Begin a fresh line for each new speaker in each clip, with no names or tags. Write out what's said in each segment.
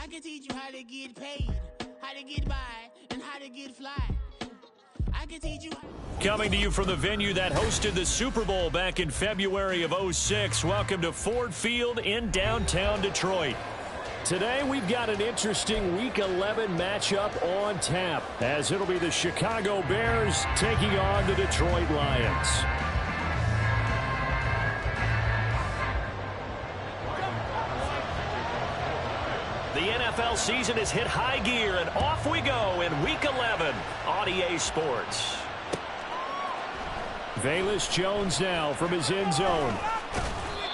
can teach you how to get paid, how to get by, and how to get fly. I can teach you.
Coming to you from the venue that hosted the Super Bowl back in February of '06. Welcome to Ford Field in downtown Detroit. Today we've got an interesting Week 11 matchup on tap, as it'll be the Chicago Bears taking on the Detroit Lions. The NFL season has hit high gear, and off we go in Week 11 on EA Sports. Velus Jones now from his end zone.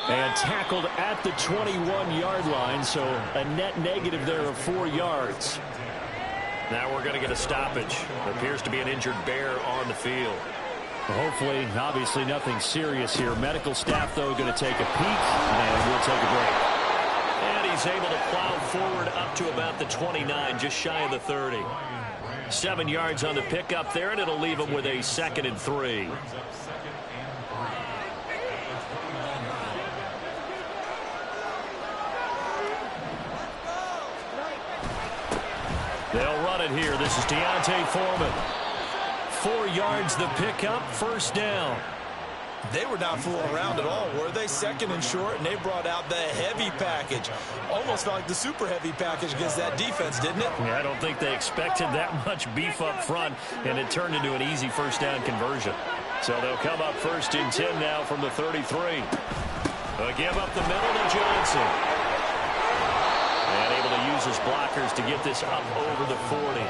And tackled at the 21-yard line, so a net negative there of 4 yards. Now we're going to get a stoppage. There appears to be an injured Bear on the field. Well, hopefully, obviously nothing serious here. Medical staff, though, going to take a peek, and we'll take a break. And he's able to plow forward up to about the 29, just shy of the 30. 7 yards on the pickup there, and it'll leave him with a 2nd and 3. They'll run it here. This is D'Onta Foreman. 4 yards the pickup, first down.
They were not fooling around at all, were they? 2nd and short, and they brought out the heavy package. Almost felt like the super heavy package against that defense, didn't it?
Yeah, I don't think they expected that much beef up front, and it turned into an easy first down conversion. So they'll come up 1st and 10 now from the 33. They'll give up the middle to Johnson. And able to use his blockers to get this up over the 40.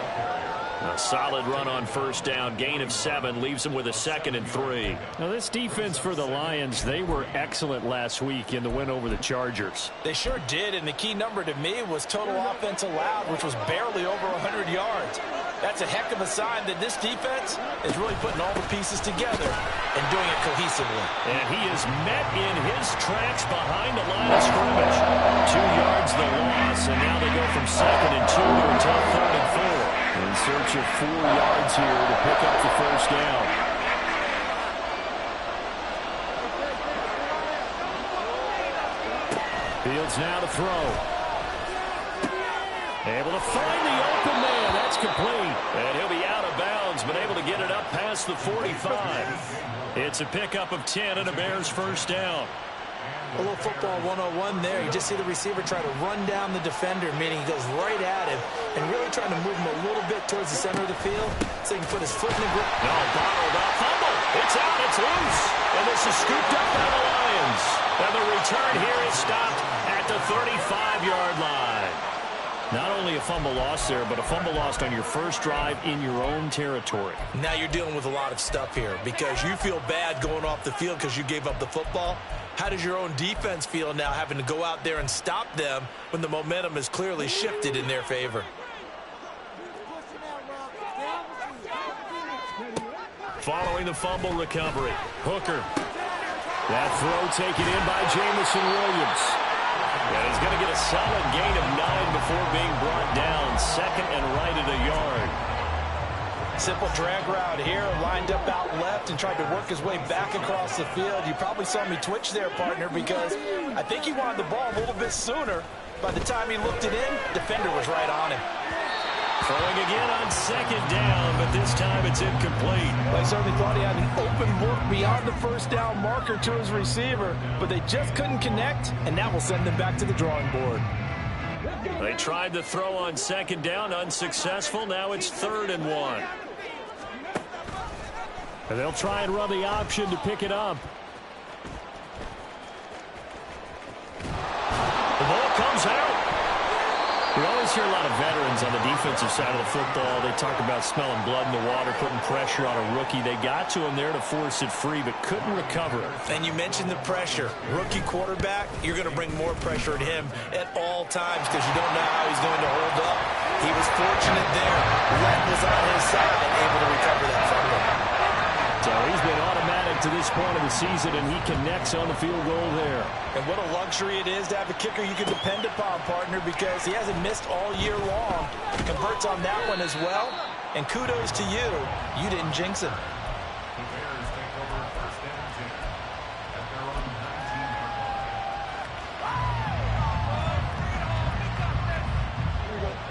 A solid run on first down. Gain of 7 leaves him with a 2nd and 3. Now this defense for the Lions, they were excellent last week in the win over the Chargers.
They sure did, and the key number to me was total offense allowed, which was barely over 100 yards. That's a heck of a sign that this defense is really putting all the pieces together and doing it cohesively.
And he is met in his tracks behind the line of scrimmage. 2 yards the loss, and now they go from 2nd and 2 to a tough 3rd and 4. In search of 4 yards here to pick up the first down. Fields now to throw. Able to find the open man. That's complete. And he'll be out of bounds, but able to get it up past the 45. It's a pickup of 10 and a Bears first down.
A little football 101 there. You just see the receiver try to run down the defender, meaning he goes right at him and really trying to move him a little bit towards the center of the field so he can put his foot in the grip.
No, bottled up. Fumble. It's out. It's loose. And this is scooped up by the Lions. And the return here is stopped at the 35-yard line. Not only a fumble loss there, but a fumble lost on your first drive in your own territory.
Now you're dealing with a lot of stuff here because you feel bad going off the field because you gave up the football. How does your own defense feel now having to go out there and stop them when the momentum is clearly shifted in their favor?
Following the fumble recovery, Hooker. That throw taken in by Jamison Williams. And he's going to get a solid gain of 9 before being brought down. 2nd and right at a yard.
Simple drag route here, lined up out left and tried to work his way back across the field. You probably saw me twitch there, partner, because I think he wanted the ball a little bit sooner. By the time he looked it in, defender was right on him.
Throwing again on 2nd down, but this time it's incomplete.
Well, I certainly thought he had an open look beyond the first down marker to his receiver, but they just couldn't connect, and that will send them back to the drawing board.
They tried the throw on 2nd down, unsuccessful. Now it's 3rd and 1. And they'll try and run the option to pick it up. The ball comes out. We always hear a lot of veterans on the defensive side of the football. They talk about smelling blood in the water, putting pressure on a rookie. They got to him there to force it free, but couldn't recover it.
And you mentioned the pressure. Rookie quarterback, you're going to bring more pressure at him at all times because you don't know how he's going to hold up. He was fortunate there. Len was on his side and able to recover that fumble.
So he's been automatic to this point of the season, and he connects on the field goal there.
And what a luxury it is to have a kicker you can depend upon, partner, because he hasn't missed all year long. Converts on that one as well. And kudos to you. You didn't jinx him.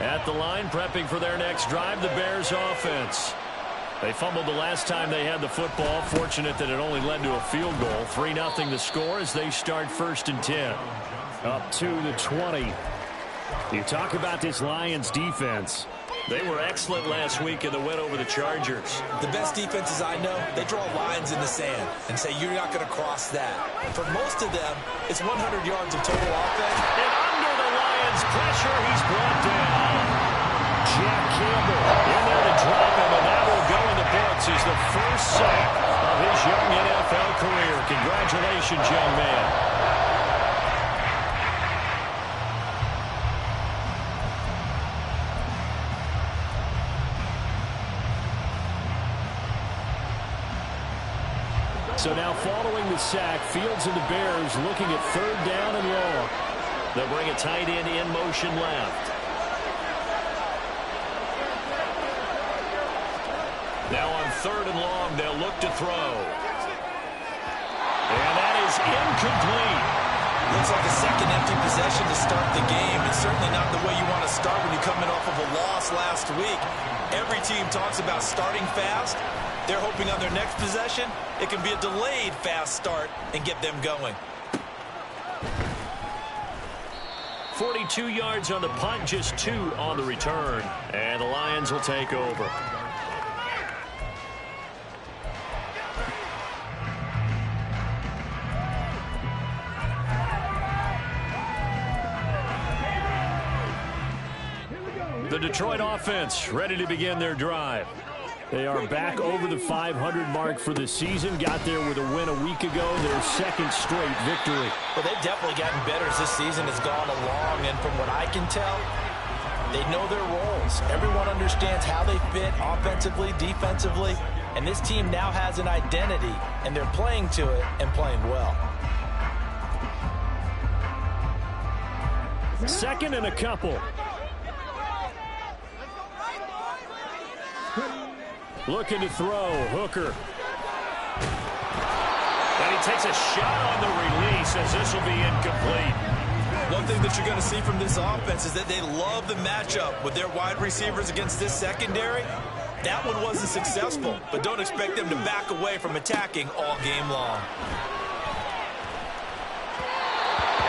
At the line, prepping for their next drive, the Bears offense. They fumbled the last time they had the football. Fortunate that it only led to a field goal. 3-0 the score as they start 1st and 10. Up to the 20. You talk about this Lions defense. They were excellent last week in the win over the Chargers.
The best defenses I know, they draw lines in the sand and say you're not going to cross that. For most of them, it's 100 yards of total offense.
And under the Lions' pressure, he's brought down. Jack Campbell in there to drop him, and that will go in the books as the first sack of his young NFL career. Congratulations, young man. So now following the sack, Fields and the Bears looking at 3rd down and long. They'll bring a tight end in motion left. Now on 3rd and long, they'll look to throw. And that is incomplete.
Looks like a second empty possession to start the game. It's certainly not the way you want to start when you're coming off of a loss last week. Every team talks about starting fast. They're hoping on their next possession, it can be a delayed fast start and get them going.
42 yards on the punt, just 2 on the return. And the Lions will take over. The Detroit offense ready to begin their drive. They are back over the 500 mark for the season. Got there with a win a week ago, their 2nd straight victory.
Well, they've definitely gotten better as this season has gone along, and from what I can tell, they know their roles. Everyone understands how they fit offensively, defensively, and this team now has an identity, and they're playing to it and playing well.
2nd and a couple. Looking to throw, Hooker. And he takes a shot on the release as this will be incomplete.
One thing that you're going to see from this offense is that they love the matchup with their wide receivers against this secondary. That one wasn't successful, but don't expect them to back away from attacking all game long.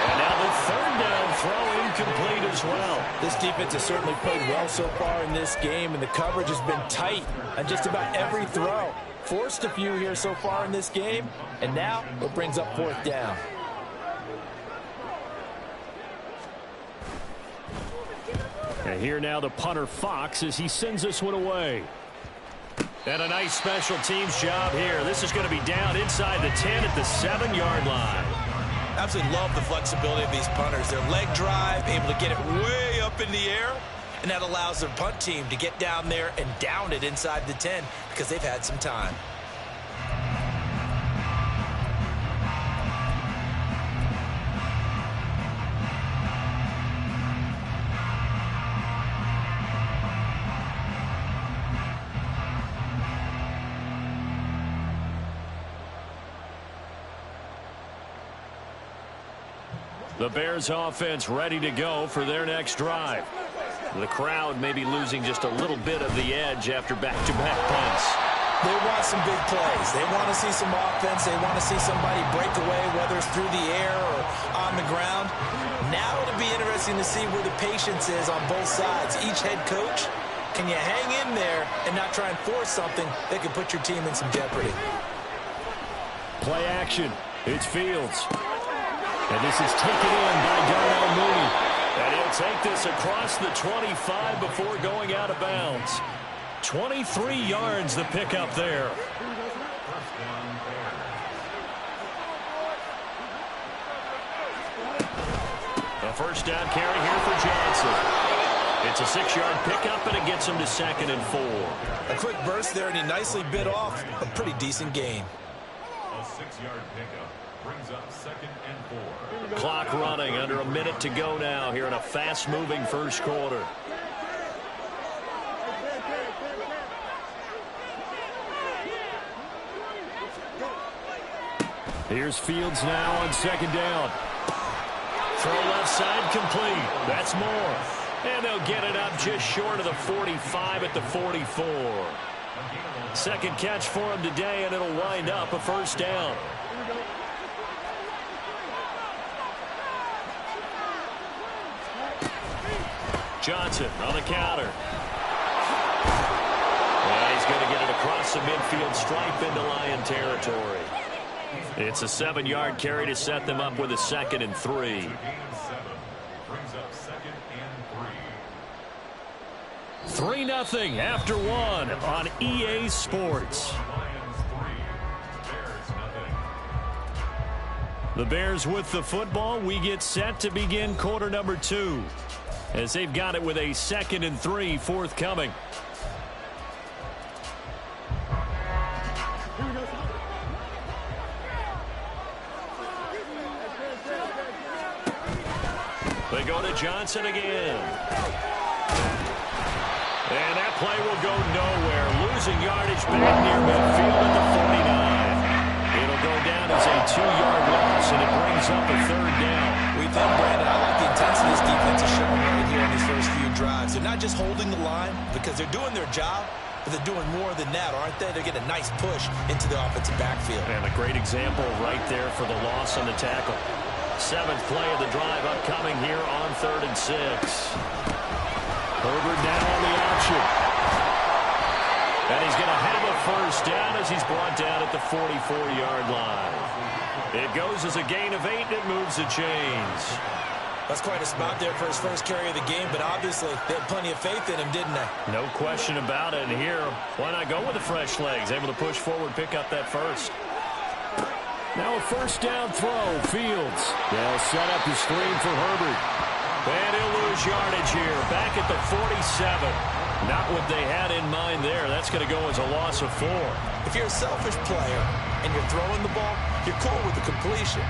And now the 3rd down throw incomplete as well.
This defense has certainly played well so far in this game, and the coverage has been tight on just about every throw. Forced a few here so far in this game, and now it brings up 4th down.
And here now the punter Fox as he sends this one away. And a nice special teams job here. This is going to be down inside the 10 at the 7-yard line.
Absolutely love the flexibility of these punters. Their leg drive, able to get it way up in the air, and that allows their punt team to get down there and down it inside the 10 because they've had some time.
The Bears offense ready to go for their next drive. The crowd may be losing just a little bit of the edge after back-to-back punts.
They want some big plays. They want to see some offense. They want to see somebody break away, whether it's through the air or on the ground. Now it'll be interesting to see where the patience is on both sides. Each head coach, can you hang in there and not try and force something that could put your team in some jeopardy?
Play action. It's Fields. And this is taken in by Darnell Mooney. And he'll take this across the 25 before going out of bounds. 23 yards the pickup there. A first down carry here for Johnson. It's a 6-yard pickup, and it gets him to 2nd and 4.
A quick burst there, and he nicely bit off a pretty decent gain.
A 6-yard pickup brings up 2nd and 4.
Clock running, under a minute to go now here in a fast-moving first quarter. Here's Fields now on 2nd down. Throw left side complete. That's Moore. And they'll get it up just short of the 45 at the 44. Second catch for him today, and it'll wind up a first down. Johnson on the counter. And he's going to get it across the midfield stripe into Lion territory. It's a 7-yard carry to set them up with a 2nd and 3. 3-0 after 1 on EA Sports. The Bears with the football. We get set to begin quarter number 2 as they've got it with a 2nd and 3 forthcoming. They go to Johnson again. And that play will go nowhere. Losing yardage back near midfield at the 49. It'll go down as a 2-yard loss, and it brings up a 3rd down.
We think, Brandon, I like the intensity this defense is showing right here in these first few drives. They're not just holding the line because they're doing their job, but they're doing more than that, aren't they? They're getting a nice push into the offensive backfield.
And a great example right there for the loss on the tackle. 7th play of the drive upcoming here on 3rd and 6. Herbert now on the option. And he's going to have a first down as he's brought down at the 44-yard line. It goes as a gain of 8, and it moves the chains.
That's quite a spot there for his first carry of the game, but obviously they had plenty of faith in him, didn't they?
No question about it. And here, why not go with the fresh legs? Able to push forward, pick up that first. Now a first down throw. Fields. They'll set up the screen for Herbert. And he'll lose yardage here. Back at the 47. Not what they had in mind there. That's going to go as a loss of 4.
If you're a selfish player and you're throwing the ball, you're cool with the completion.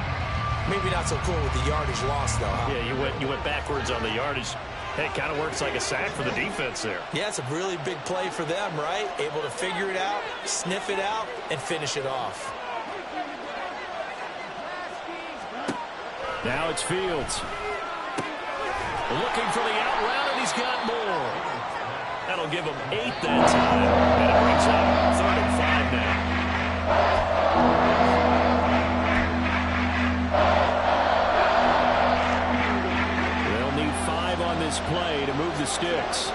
Maybe not so cool with the yardage loss, though, huh?
Yeah, you went backwards on the yardage. Hey, it kind of works like a sack for the defense there.
Yeah, it's a really big play for them, right? Able to figure it out, sniff it out, and finish it off.
Now it's Fields. Looking for the out route, and he's got more. That'll give him 8 that time. And it brings up 3rd and 5 now. They'll need 5 on this play to move the sticks.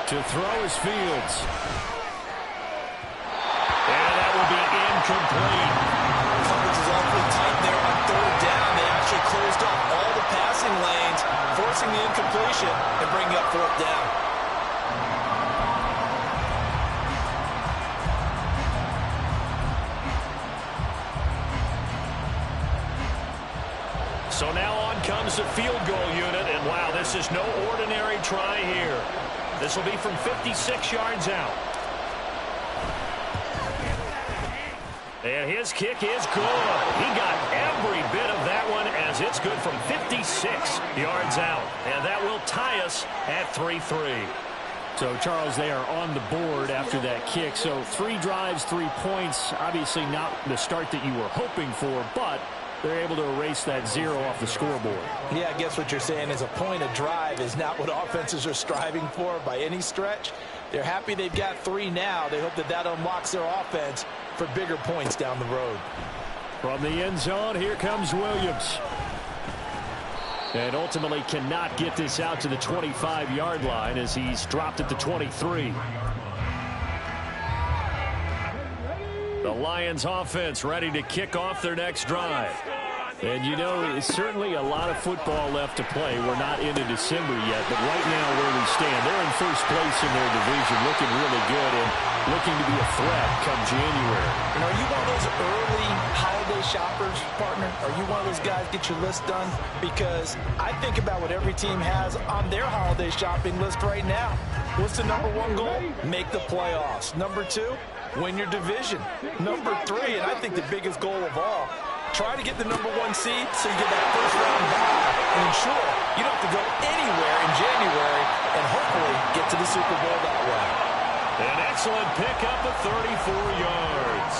To throw is Fields. And that will be incomplete.
Coverage is awfully tight there on 3rd down. They actually closed off all the passing lanes, forcing the incompletion and bringing up 4th down.
So now on comes the field goal unit, and wow, this is no ordinary try here. This will be from 56 yards out. And his kick is good. He got every bit of that one as it's good from 56 yards out. And that will tie us at 3-3. So, Charles, they are on the board after that kick. So 3 drives, 3 points. Obviously not the start that you were hoping for, but they're able to erase that 0 off the scoreboard.
Yeah, I guess what you're saying is a point of drive is not what offenses are striving for by any stretch. They're happy they've got 3 now. They hope that that unlocks their offense for bigger points down the road.
From the end zone, here comes Williams. And ultimately cannot get this out to the 25-yard line as he's dropped at the 23. The Lions offense ready to kick off their next drive. And, you know, it's certainly a lot of football left to play. We're not into December yet, but right now where we stand, they're in first place in their division, looking really good and looking to be a threat come January.
And are you one of those early holiday shoppers, partner? Are you one of those guys get your list done? Because I think about what every team has on their holiday shopping list right now. What's the number 1 goal? Make the playoffs. Number 2, win your division. Number 3, and I think the biggest goal of all, try to get the number 1 seed so you get that first round bye and ensure you don't have to go anywhere in January and hopefully get to the Super Bowl that way.
An excellent pickup of 34 yards.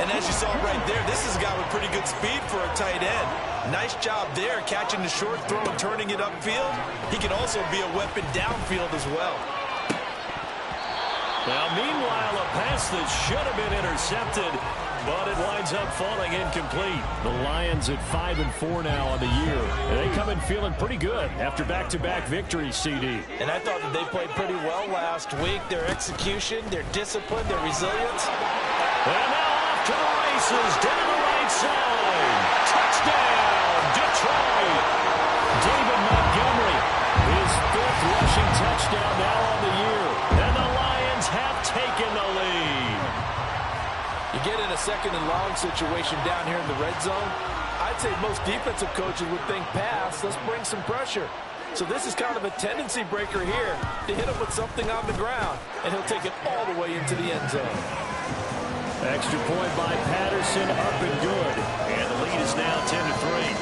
And as you saw right there, this is a guy with pretty good speed for a tight end. Nice job there, catching the short throw and turning it upfield. He can also be a weapon downfield as well.
Now, meanwhile, a pass that should have been intercepted, but it winds up falling incomplete. The Lions at 5-4 now on the year. And they come in feeling pretty good after back-to-back victories, CD.
And I thought that they played pretty well last week. Their execution, their discipline, their resilience.
And now off to the races, down the right side. Touchdown, Detroit. David Montgomery, his 5th rushing touchdown now on the year. And the Lions have taken the lead.
You get in a 2nd and long situation down here in the red zone. I'd say most defensive coaches would think pass. Let's bring some pressure. So this is kind of a tendency breaker here to hit him with something on the ground. And he'll take it all the way into the end zone.
Extra point by Patterson, up and good. And the lead is now 10-3.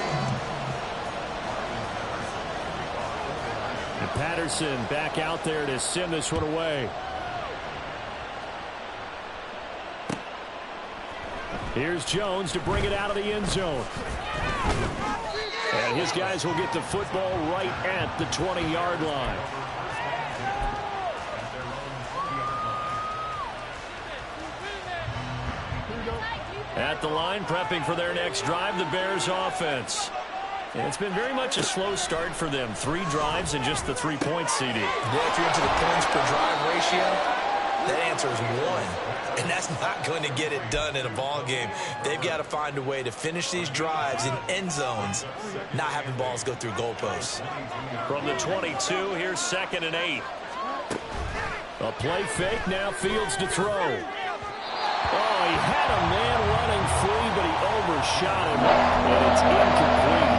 And Patterson back out there to send this one away. Here's Jones to bring it out of the end zone. And his guys will get the football right at the 20-yard line. At the line, prepping for their next drive, the Bears offense. And it's been very much a slow start for them. 3 drives and just the 3 points, CD.
Yeah, if you're into the points per drive ratio, that answer is 1. And that's not going to get it done in a ball game. They've got to find a way to finish these drives in end zones, not having balls go through goalposts.
From the 22, here's 2nd and 8. A play fake, now Fields to throw. Oh, he had a man running free, but he overshot him, and it's incomplete.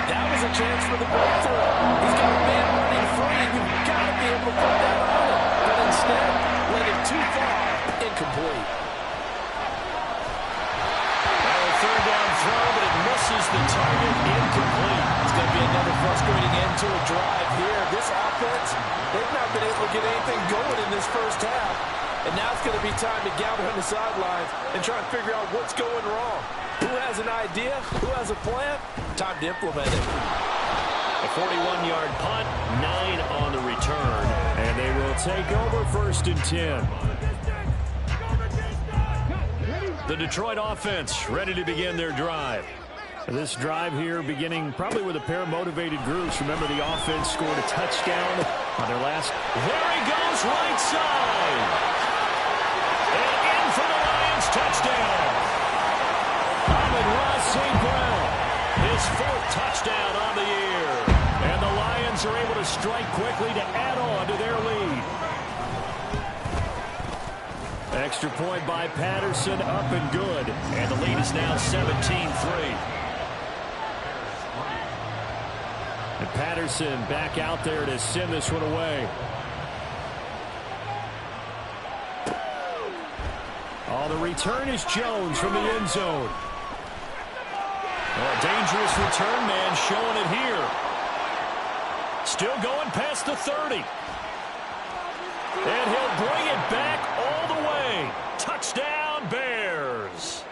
That was a chance for the breakthrough. He's got a man running free. You've got to be able to put that on him. But instead, let it too far. Incomplete.
Well, a 3rd down throw, but it misses the target. Incomplete.
It's going to be another frustrating end to a drive here. This offense, they've not been able to get anything going in this first half. And now it's going to be time to gather on the sidelines and try and figure out what's going wrong. Who has an idea? Who has a plan? Time to implement it.
A 41-yard punt, 9 on the return. And they will take over 1st and 10. The Detroit offense ready to begin their drive. This drive here beginning probably with a pair of motivated groups. Remember, the offense scored a touchdown on their last. There he goes, right side. And in for the Lions touchdown. Amon-Ra St. Brown, his 4th touchdown on the year. And the Lions are able to strike quickly to add on to their lead. Extra point by Patterson, up and good. And the lead is now 17-3. And Patterson back out there to send this one away. Oh, the return is Jones from the end zone. Oh, a dangerous return man showing it here. Still going past the 30. And he'll bring it back all the way. Touchdown, Bears.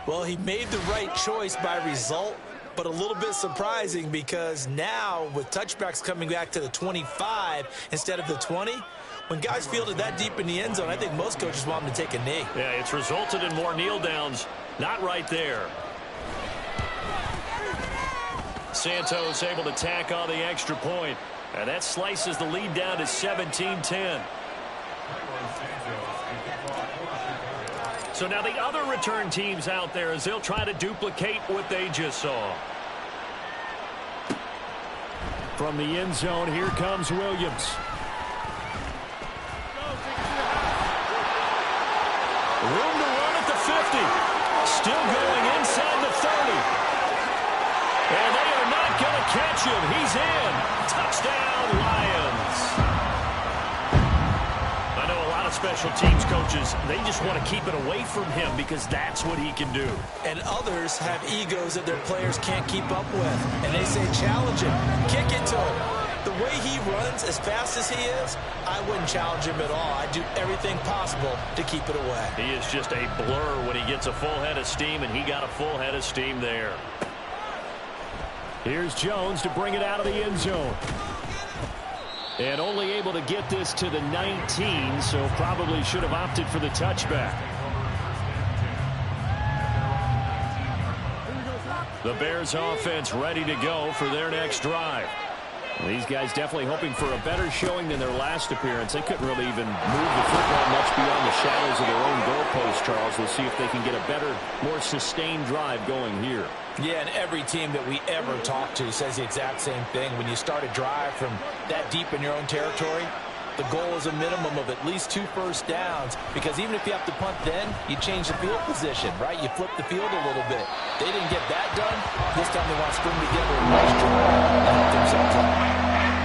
Well, he made the right choice by result, but a little bit surprising because now with touchbacks coming back to the 25 instead of the 20, when guys fielded that deep in the end zone, I think most coaches want them to take a knee.
Yeah, it's resulted in more kneel downs. Not right there. Santos able to tack on the extra point. And that slices the lead down to 17-10. So now the other return teams out there as they'll try to duplicate what they just saw. From the end zone, here comes Williams. Room to run at the 50. Still going inside the 30. And they are not going to catch him. He's in. Touchdown, Lions. I know a lot of special teams coaches, they just want to keep it away from him because that's what he can do.
And others have egos that their players can't keep up with. And they say challenge him, kick it to him. the way he runs, as fast as he is, I wouldn't challenge him at all. I'd do everything possible to keep it away.
He is just a blur when he gets a full head of steam, and he got a full head of steam there. Here's Jones to bring it out of the end zone. And only able to get this to the 19, so probably should have opted for the touchback. The Bears offense ready to go for their next drive. These guys definitely hoping for a better showing than their last appearance. They couldn't really even move the football much beyond the shadows of their own goalpost, Charles. We'll see if they can get a better, more sustained drive going here.
Yeah, and every team that we ever talk to says the exact same thing. When you start a drive from that deep in your own territory, the goal is a minimum of at least 2 first downs, because even if you have to punt then, you change the field position, right? You flip the field a little bit. They didn't get that done. This time they want to string together a nice drive and help themselves out.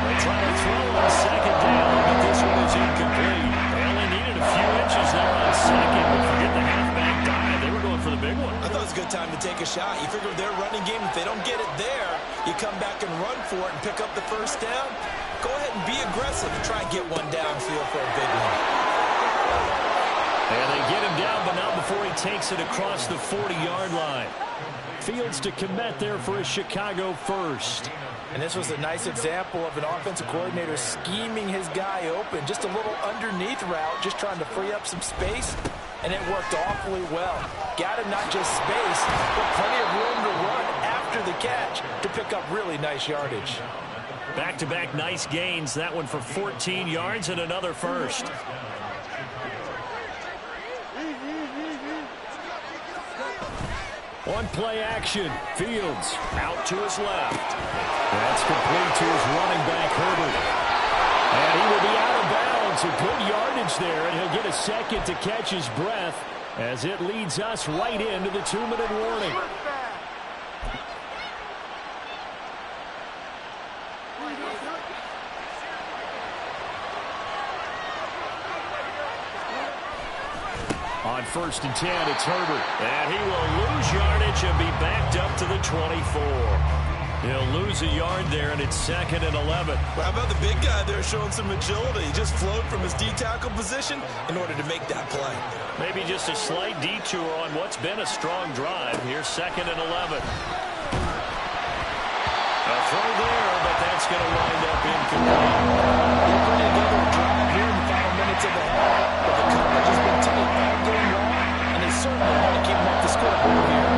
They try to throw on second down, but this one is incomplete. They only needed a few inches there on second, but forget the halfback dive. They were going for the big one.
I thought it was a good time to take a shot. You figure their running game, if they don't get it there, you come back and run for it and pick up the first down. Go ahead and be aggressive and try and get one downfield for a big one.
And they get him down, but not before he takes it across the 40-yard line. Fields to commit there for a Chicago first.
And this was a nice example of an offensive coordinator scheming his guy open. Just a little underneath route, just trying to free up some space. And it worked awfully well. Got him not just space, but plenty of room to run after the catch to pick up really nice yardage.
Back-to-back nice gains. That one for 14 yards and another first. One play action. Fields out to his left. That's complete to his running back, Herbert. And he will be out of bounds. A good yardage there, and he'll get a second to catch his breath as it leads us right into the 2-minute warning. On 1st and 10, it's Herbert. And he will lose yardage and be backed up to the 24. He'll lose a yard there, and it's 2nd and 11.
Well, how about the big guy there showing some agility? He just flowed from his D-tackle position in order to make that play.
Maybe just a slight detour on what's been a strong drive. Here's 2nd and 11. A throw there, but that's going to wind up incomplete.
They're putting together a drive here in the final minutes of the half, but the coverage has been tight all game long, and they certainly want to keep them off the scoreboard here.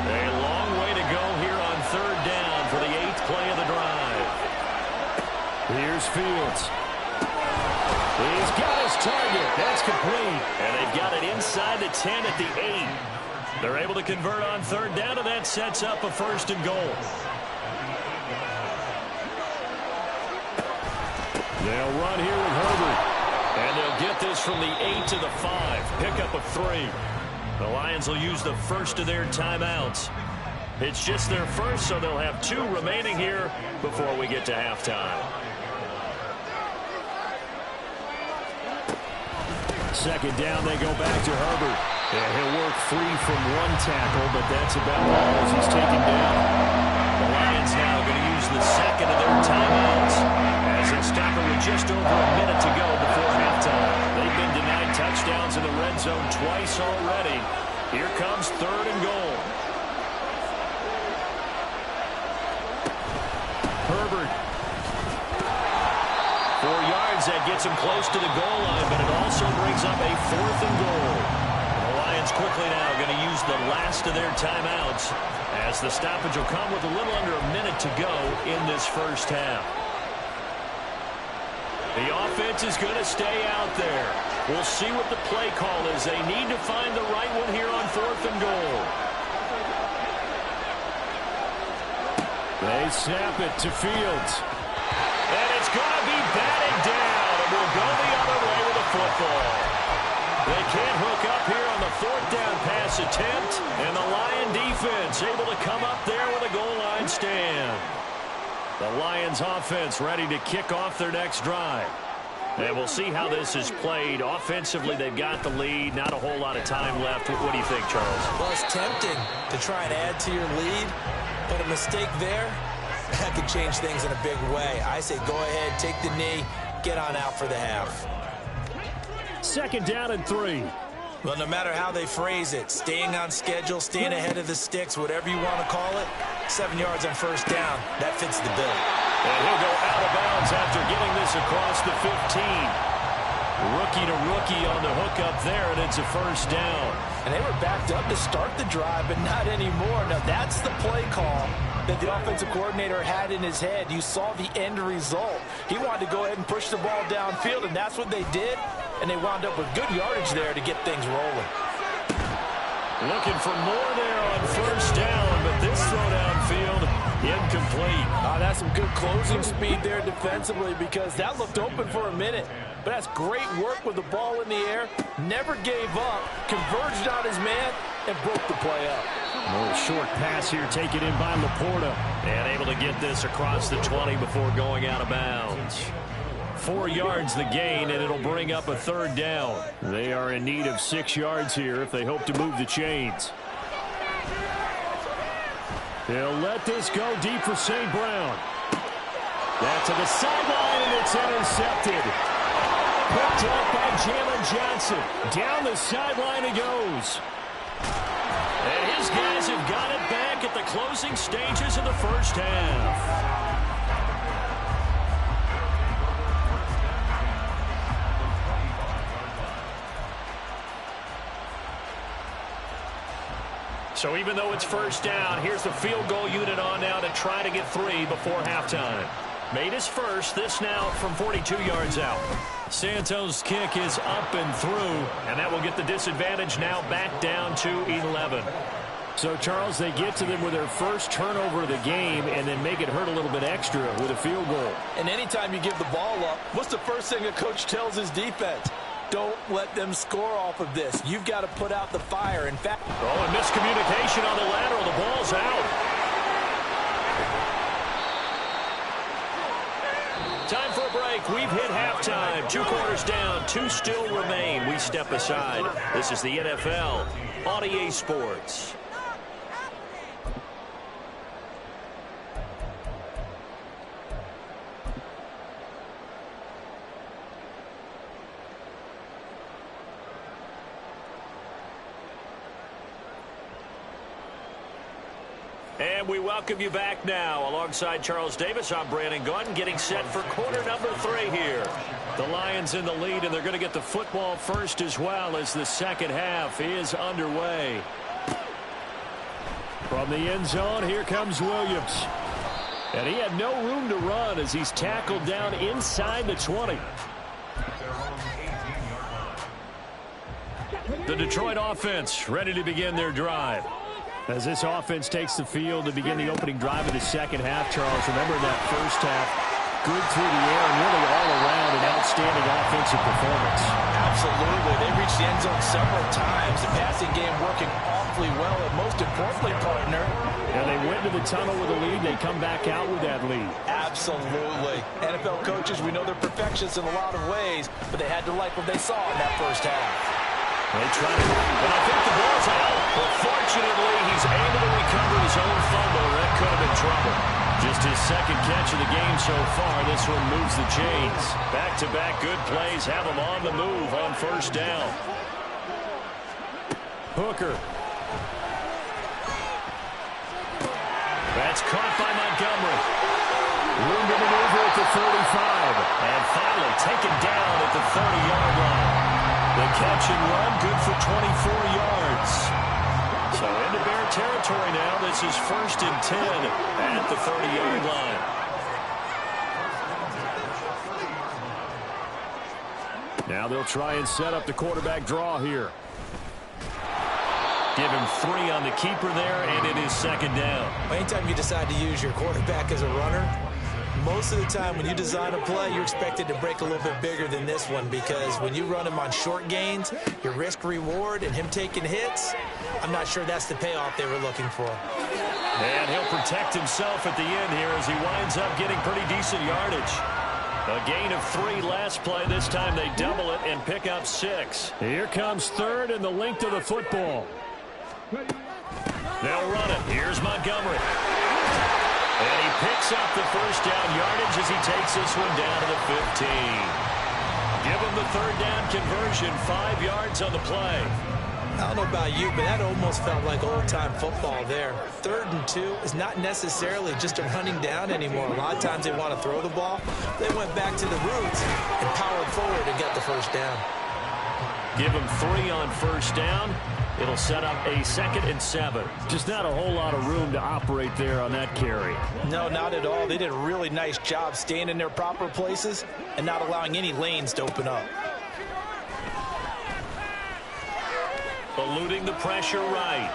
A long way to go here on 3rd down for the 8th play of the drive. Here's Fields. He's got his target. That's complete. And they've got it inside the 10 at the 8. They're able to convert on 3rd down, and that sets up a 1st and goal. They'll run here with Herbert. And they'll get this from the 8 to the 5. Pick up of 3. The Lions will use the first of their timeouts. It's just their first, so they'll have 2 remaining here before we get to halftime. 2nd down, they go back to Herbert. And he'll work free from 1 tackle, but that's about all as he's taken down. The Lions now going to use the 2nd of their timeouts as they stop it with just over a minute to go before halftime. They've been denied touchdowns in the red zone twice already. Here comes 3rd and goal. Herbert. 4 yards, that gets him close to the goal line, but it also brings up a 4th and goal. The Lions quickly now going to use the last of their timeouts as the stoppage will come with a little under a minute to go in this first half. The offense is going to stay out there. We'll see what the play call is. They need to find the right one here on 4th and goal. They snap it to Fields. And it's going to be batted down. And we'll go the other way with the football. They can't hook up here on the 4th down pass attempt. And the Lion defense able to come up there with a goal line stand. The Lions offense ready to kick off their next drive. And we'll see how this is played. Offensively, they've got the lead. Not a whole lot of time left. What do you think, Charles?
Well, it's tempting to try and add to your lead, but a mistake there that could change things in a big way. I say go ahead, take the knee, get on out for the half.
2nd down and 3.
Well, no matter how they phrase it, staying on schedule, staying ahead of the sticks, whatever you want to call it, 7 yards on 1st down, that fits the bill.
And he'll go out of bounds after getting this across the 15. Rookie to rookie on the hookup there, and it's a 1st down.
And they were backed up to start the drive, but not anymore. Now, that's the play call that the offensive coordinator had in his head. You saw the end result. He wanted to go ahead and push the ball downfield, and that's what they did. And they wound up with good yardage there to get things rolling.
Looking for more there on 1st down, but this throw downfield, incomplete.
That's some good closing speed there defensively, because that looked open for a minute. But that's great work with the ball in the air. Never gave up, converged on his man, and broke the play up.
A little short pass here taken in by Laporta. And able to get this across the 20 before going out of bounds. 4 yards the gain, and it'll bring up a 3rd down. They are in need of 6 yards here if they hope to move the chains. They'll let this go deep for St. Brown. That's to the sideline, and it's intercepted. Picked up by Jalen Johnson. Down the sideline it goes. And his guys have got it back at the closing stages of the 1st half. So even though it's 1st down, here's the field goal unit on now to try to get 3 before halftime. Made his first, this now from 42 yards out. Santos' kick is up and through, and that will get the disadvantage now back down to 11. So, Charles, they get to them with their first turnover of the game and then make it hurt a little bit extra with a field goal.
And anytime you give the ball up, what's the first thing a coach tells his defense? Don't let them score off of this. You've got to put out the fire. In fact,
and miscommunication on the lateral. The ball's out. Time for a break. We've hit halftime. 2 quarters down. 2 still remain. We step aside. This is the NFL on EA Sports. And we welcome you back now. Alongside Charles Davis, I'm Brandon Gunn, getting set for quarter number 3 here. The Lions in the lead, and they're going to get the football first as well as the 2nd half is underway. From the end zone, here comes Williams. And he had no room to run as he's tackled down inside the 20. The Detroit offense ready to begin their drive. As this offense takes the field to begin the opening drive of the 2nd half, Charles, remember that 1st half, good through the air and really all around an outstanding offensive performance.
Absolutely. They reached the end zone several times. The passing game working awfully well, and most importantly, partner.
And they went to the tunnel with a lead. They come back out with that lead.
Absolutely. NFL coaches, we know they're perfectionists in a lot of ways, but they had to like what they saw in that 1st half.
They try to, but I think the ball's out. But fortunately, he's able to recover his own fumble. That could have been trouble. Just his 2nd catch of the game so far. This one moves the chains. Back-to-back good plays have him on the move on 1st down. Hooker. That's caught by Montgomery. Room to maneuver at the 45. And finally taken down at the 30-yard line. The catch and run, good for 24 yards. So into Bear territory now. This is 1st and 10 at the 30-yard line. Now they'll try and set up the quarterback draw here. Give him 3 on the keeper there, and it is 2nd down.
Anytime you decide to use your quarterback as a runner, most of the time when you design a play, you're expected to break a little bit bigger than this one, because when you run him on short gains, your risk-reward and him taking hits, I'm not sure that's the payoff they were looking for.
And he'll protect himself at the end here as he winds up getting pretty decent yardage. A gain of 3 last play. This time they double it and pick up 6. Here comes 3rd and the length of the football. They'll run it. Here's Montgomery. And he picks up the first down yardage as he takes this one down to the 15. Give him the third down conversion, 5 yards on the play.
I don't know about you, but that almost felt like old-time football there. 3rd and 2 is not necessarily just a running down anymore. A lot of times they want to throw the ball. They went back to the roots and powered forward and got the first down.
Give him 3 on first down. It'll set up a 2nd and 7. Just not a whole lot of room to operate there on that carry.
No, not at all. They did a really nice job staying in their proper places and not allowing any lanes to open up.
Eluding the pressure right.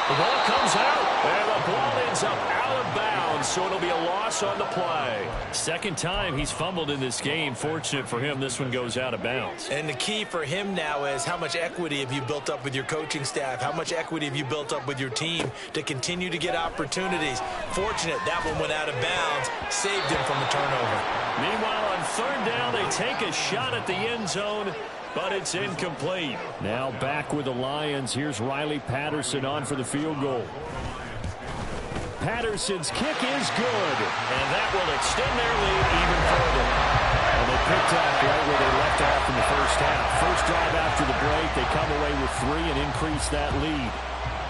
The ball comes out, and the ball ends up out of bounds, so it'll be a loss on the play. 2nd time he's fumbled in this game. Fortunate for him, this one goes out of bounds.
And the key for him now is how much equity have you built up with your coaching staff? How much equity have you built up with your team to continue to get opportunities? Fortunate that one went out of bounds, saved him from a turnover.
Meanwhile, on 3rd down, they take a shot at the end zone, but it's incomplete. Now back with the Lions. Here's Riley Patterson on for the field goal. Patterson's kick is good, and that will extend their lead even further. And they picked up right where they left off in the first half. First drive after the break, they come away with 3 and increase that lead.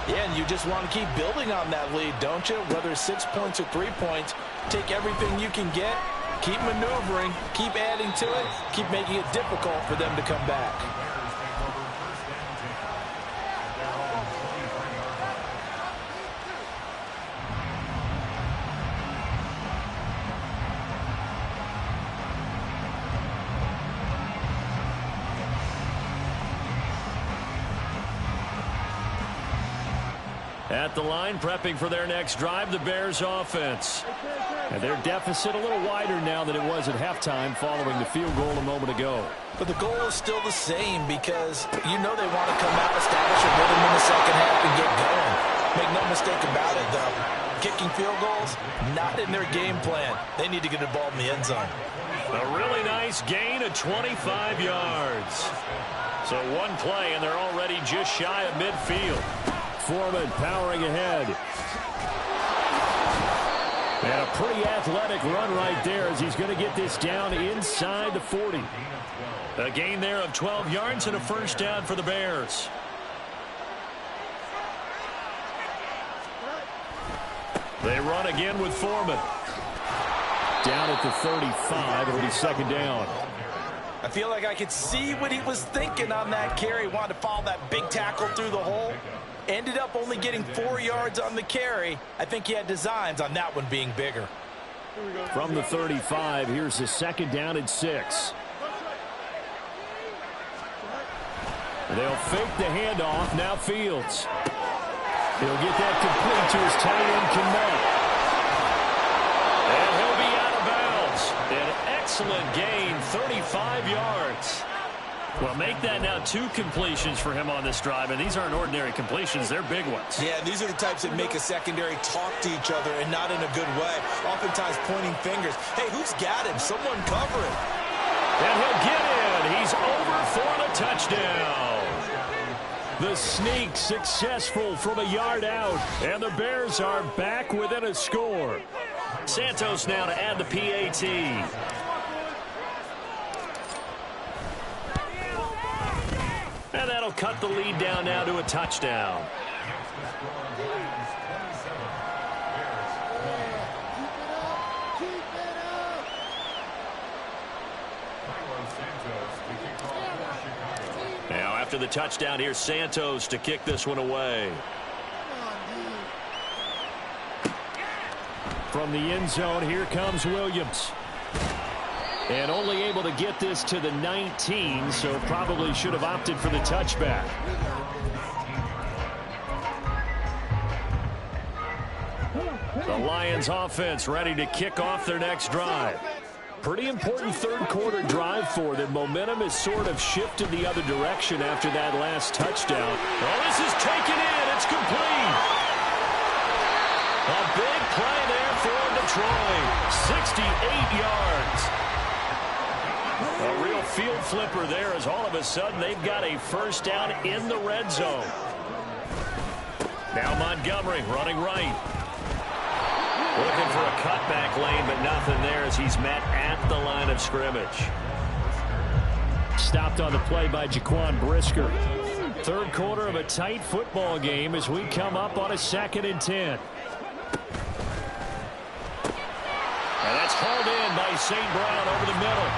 Yeah, and you just want to keep building on that lead, don't you? Whether it's 6 points or 3 points, take everything you can get. Keep maneuvering, keep adding to it, keep making it difficult for them to come back.
At the line, prepping for their next drive, the Bears offense. And their deficit a little wider now than it was at halftime following the field goal a moment ago.
But the goal is still the same because you know they want to come out, establish a rhythm in the second half, and get going. Make no mistake about it, though. Kicking field goals, not in their game plan. They need to get the ball in the end zone.
A really nice gain of 25 yards. So one play, and they're already just shy of midfield. Foreman powering ahead. And a pretty athletic run right there as he's going to get this down inside the 40. A gain there of 12 yards and a first down for the Bears. They run again with Foreman. Down at the 35, it'll be 2nd down.
I feel like I could see what he was thinking on that carry. Wanted to follow that big tackle through the hole. Ended up only getting 4 yards on the carry. I think he had designs on that one being bigger.
From the 35, here's the 2nd down and 6. They'll fake the handoff. Now Fields. He'll get that complete to his tight end, Kmet. And he'll be out of bounds. An excellent gain, 35 yards. Well, make that now 2 completions for him on this drive, and these aren't ordinary completions. They're big ones.
Yeah, these are the types that make a secondary talk to each other and not in a good way. Oftentimes pointing fingers. Hey, who's got him? Someone cover him.
And he'll get in. He's over for the touchdown. The sneak successful from a yard out, and the Bears are back within a score. Santos now to add the PAT. And that'll cut the lead down now to a touchdown. Now after the touchdown, here's Santos to kick this one away. From the end zone, here comes Williams. And only able to get this to the 19, so probably should have opted for the touchback. The Lions offense ready to kick off their next drive. Pretty important 3rd quarter drive for them. Momentum has sort of shifted the other direction after that last touchdown. Oh, this is taken in. It's complete. A big play there for Detroit. 68 yards. A real field flipper there as all of a sudden they've got a first down in the red zone. Now Montgomery running right. Looking for a cutback lane, but nothing there as he's met at the line of scrimmage.
Stopped on the play by Jaquan Brisker. Third quarter of a tight football game as we come up on a 2nd and 10. And that's hauled in by St. Brown over the middle.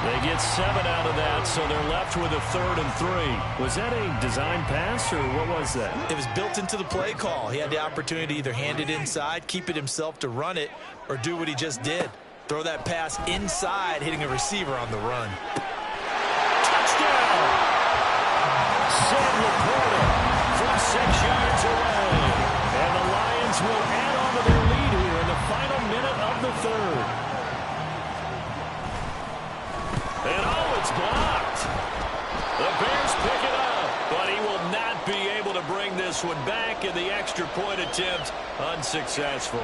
They get 7 out of that, so they're left with a 3rd and 3. Was that a design pass, or what was that?
It was built into the play call. He had the opportunity to either hand it inside, keep it himself to run it, or do what he just did. Throw that pass inside, hitting a receiver on the run.
Touchdown! Sam Laporta from 6 yards away. And the Lions will add on to their lead here in the final minute of the 3rd. And oh, it's blocked. The Bears pick it up, but he will not be able to bring this one back, and the extra point attempt unsuccessful.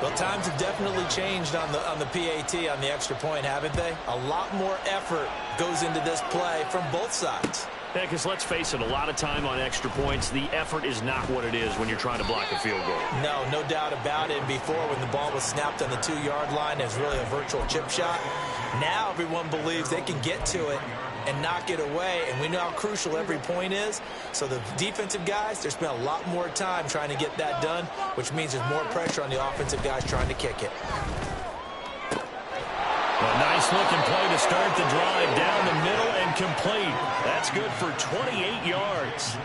Well, times have definitely changed on the PAT, on the extra point, haven't they? A lot more effort goes into this play from both sides.
Yeah, because let's face it, a lot of time on extra points, the effort is not what it is when you're trying to block a field goal.
No doubt about it. Before, when the ball was snapped on the 2-yard line, it was really a virtual chip shot. Now everyone believes they can get to it and knock it away, and we know how crucial every point is. So the defensive guys, they spend a lot more time trying to get that done, which means there's more pressure on the offensive guys trying to kick it.
A nice-looking play to start the drive down the middle and complete. That's good for 28 yards.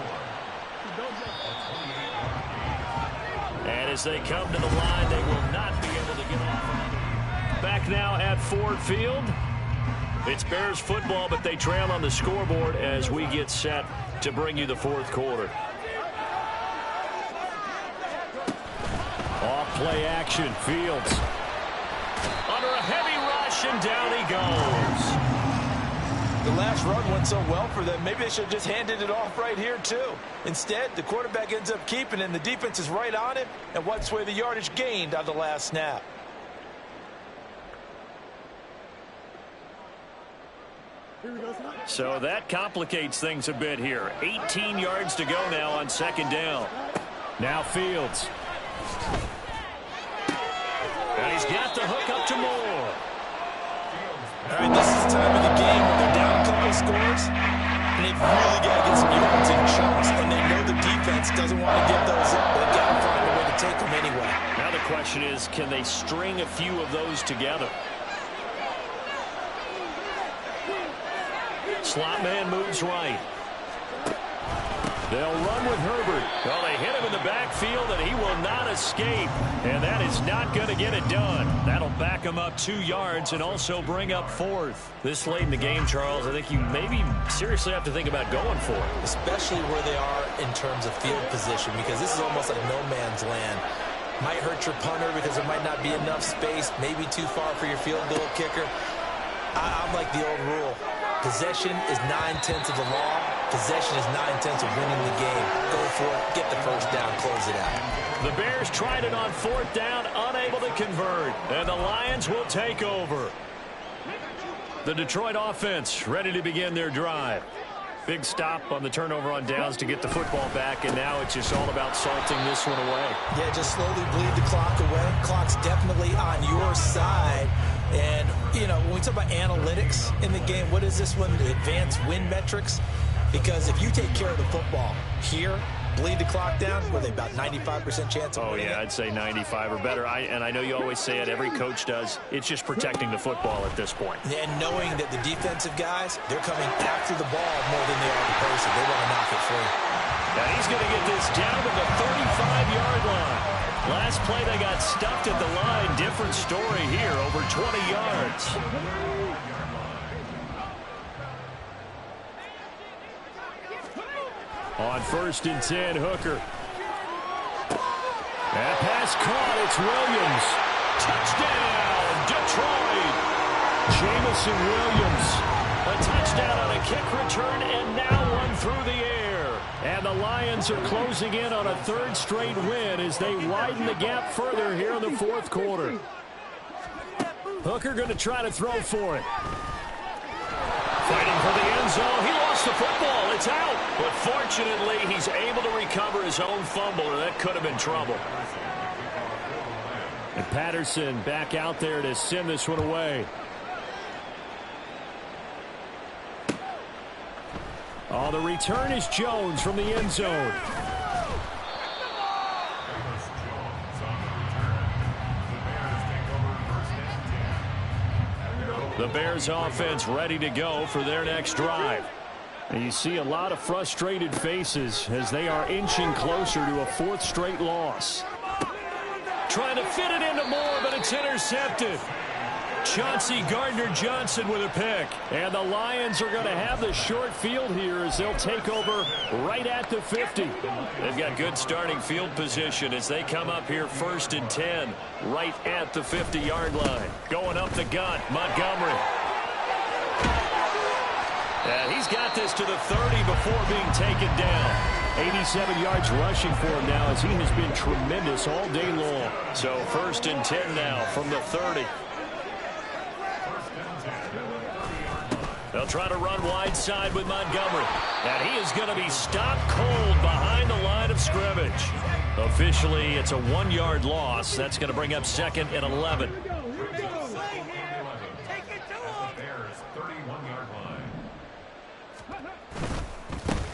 And as they come to the line, they will not be able to get off. Back now at Ford Field. It's Bears football, but they trail on the scoreboard as we get set to bring you the 4th quarter.
Off play action. Fields.
Under a heavy rush, and down he goes.
The last run went so well for them. Maybe they should have just handed it off right here, too. Instead, the quarterback ends up keeping it, and the defense is right on him. And what's where the yardage gained on the last snap?
So that complicates things a bit here. 18 yards to go now on 2nd down.
Now Fields.
And he's got the hook up to Moore.
All right, this is the time of the game when they're down a couple of scores, and they've really got to get some yards in chunks, and they know the defense doesn't want to give those up. They've got to find a way to take them anyway.
Now the question is, can they string a few of those together? Slot man moves right.
They'll run with Herbert.
Well, they hit him in the backfield, and he will not escape. And that is not going to get it done. That'll back him up 2 yards and also bring up 4th. This late in the game, Charles, I think you maybe seriously have to think about going for it.
Especially where they are in terms of field position, because this is almost like no man's land. Might hurt your punter because there might not be enough space, maybe too far for your field goal kicker. I'm like the old rule. Possession is 9/10 of the law. Possession is 9/10 of winning the game. Go for it. Get the first down. Close it out.
The Bears tried it on 4th down, unable to convert. And the Lions will take over. The Detroit offense ready to begin their drive. Big stop on the turnover on downs to get the football back, and now it's just all about salting this one away.
Yeah, just slowly bleed the clock away. Clock's definitely on your side. And, you know, when we talk about analytics in the game, what is this one? The advanced win metrics? Because if you take care of the football here, bleed the clock down, were they about 95% chance of winning?
Oh, yeah, I'd say 95 or better. And I know you always say it, every coach does. It's just protecting the football at this point.
And knowing that the defensive guys, they're coming after the ball more than they are the person. They want to knock it free.
And he's going to get this down to the 35-yard line. Last play, they got stuffed at the line. Different story here, over 20 yards.
On 1st and 10, Hooker. That pass caught. It's Williams.
Touchdown, Detroit.
Jamison Williams.
A touchdown on a kick return, and now one through the air.
And the Lions are closing in on a 3rd straight win as they widen the gap further here in the 4th quarter. Hooker going to try to throw for it.
Fighting for the end zone. He lost the football. It's out. But fortunately, he's able to recover his own fumble, or that could have been trouble.
And Patterson back out there to send this one away. Oh, the return is Jones from the end zone. The Bears offense ready to go for their next drive. And you see a lot of frustrated faces as they are inching closer to a fourth straight loss. Trying to fit it into Moore, but it's intercepted. Chauncey Gardner-Johnson with a pick. And the Lions are going to have the short field here as they'll take over right at the 50.
They've got good starting field position as they come up here 1st and 10, right at the 50-yard line. Going up the gut, Montgomery. And he's got this to the 30 before being taken down.
87 yards rushing for him now as he has been tremendous all day long.
So 1st and 10 now from the 30. They'll try to run wide side with Montgomery. And he is going to be stopped cold behind the line of scrimmage. Officially, it's a 1-yard loss. That's going to bring up 2nd and 11.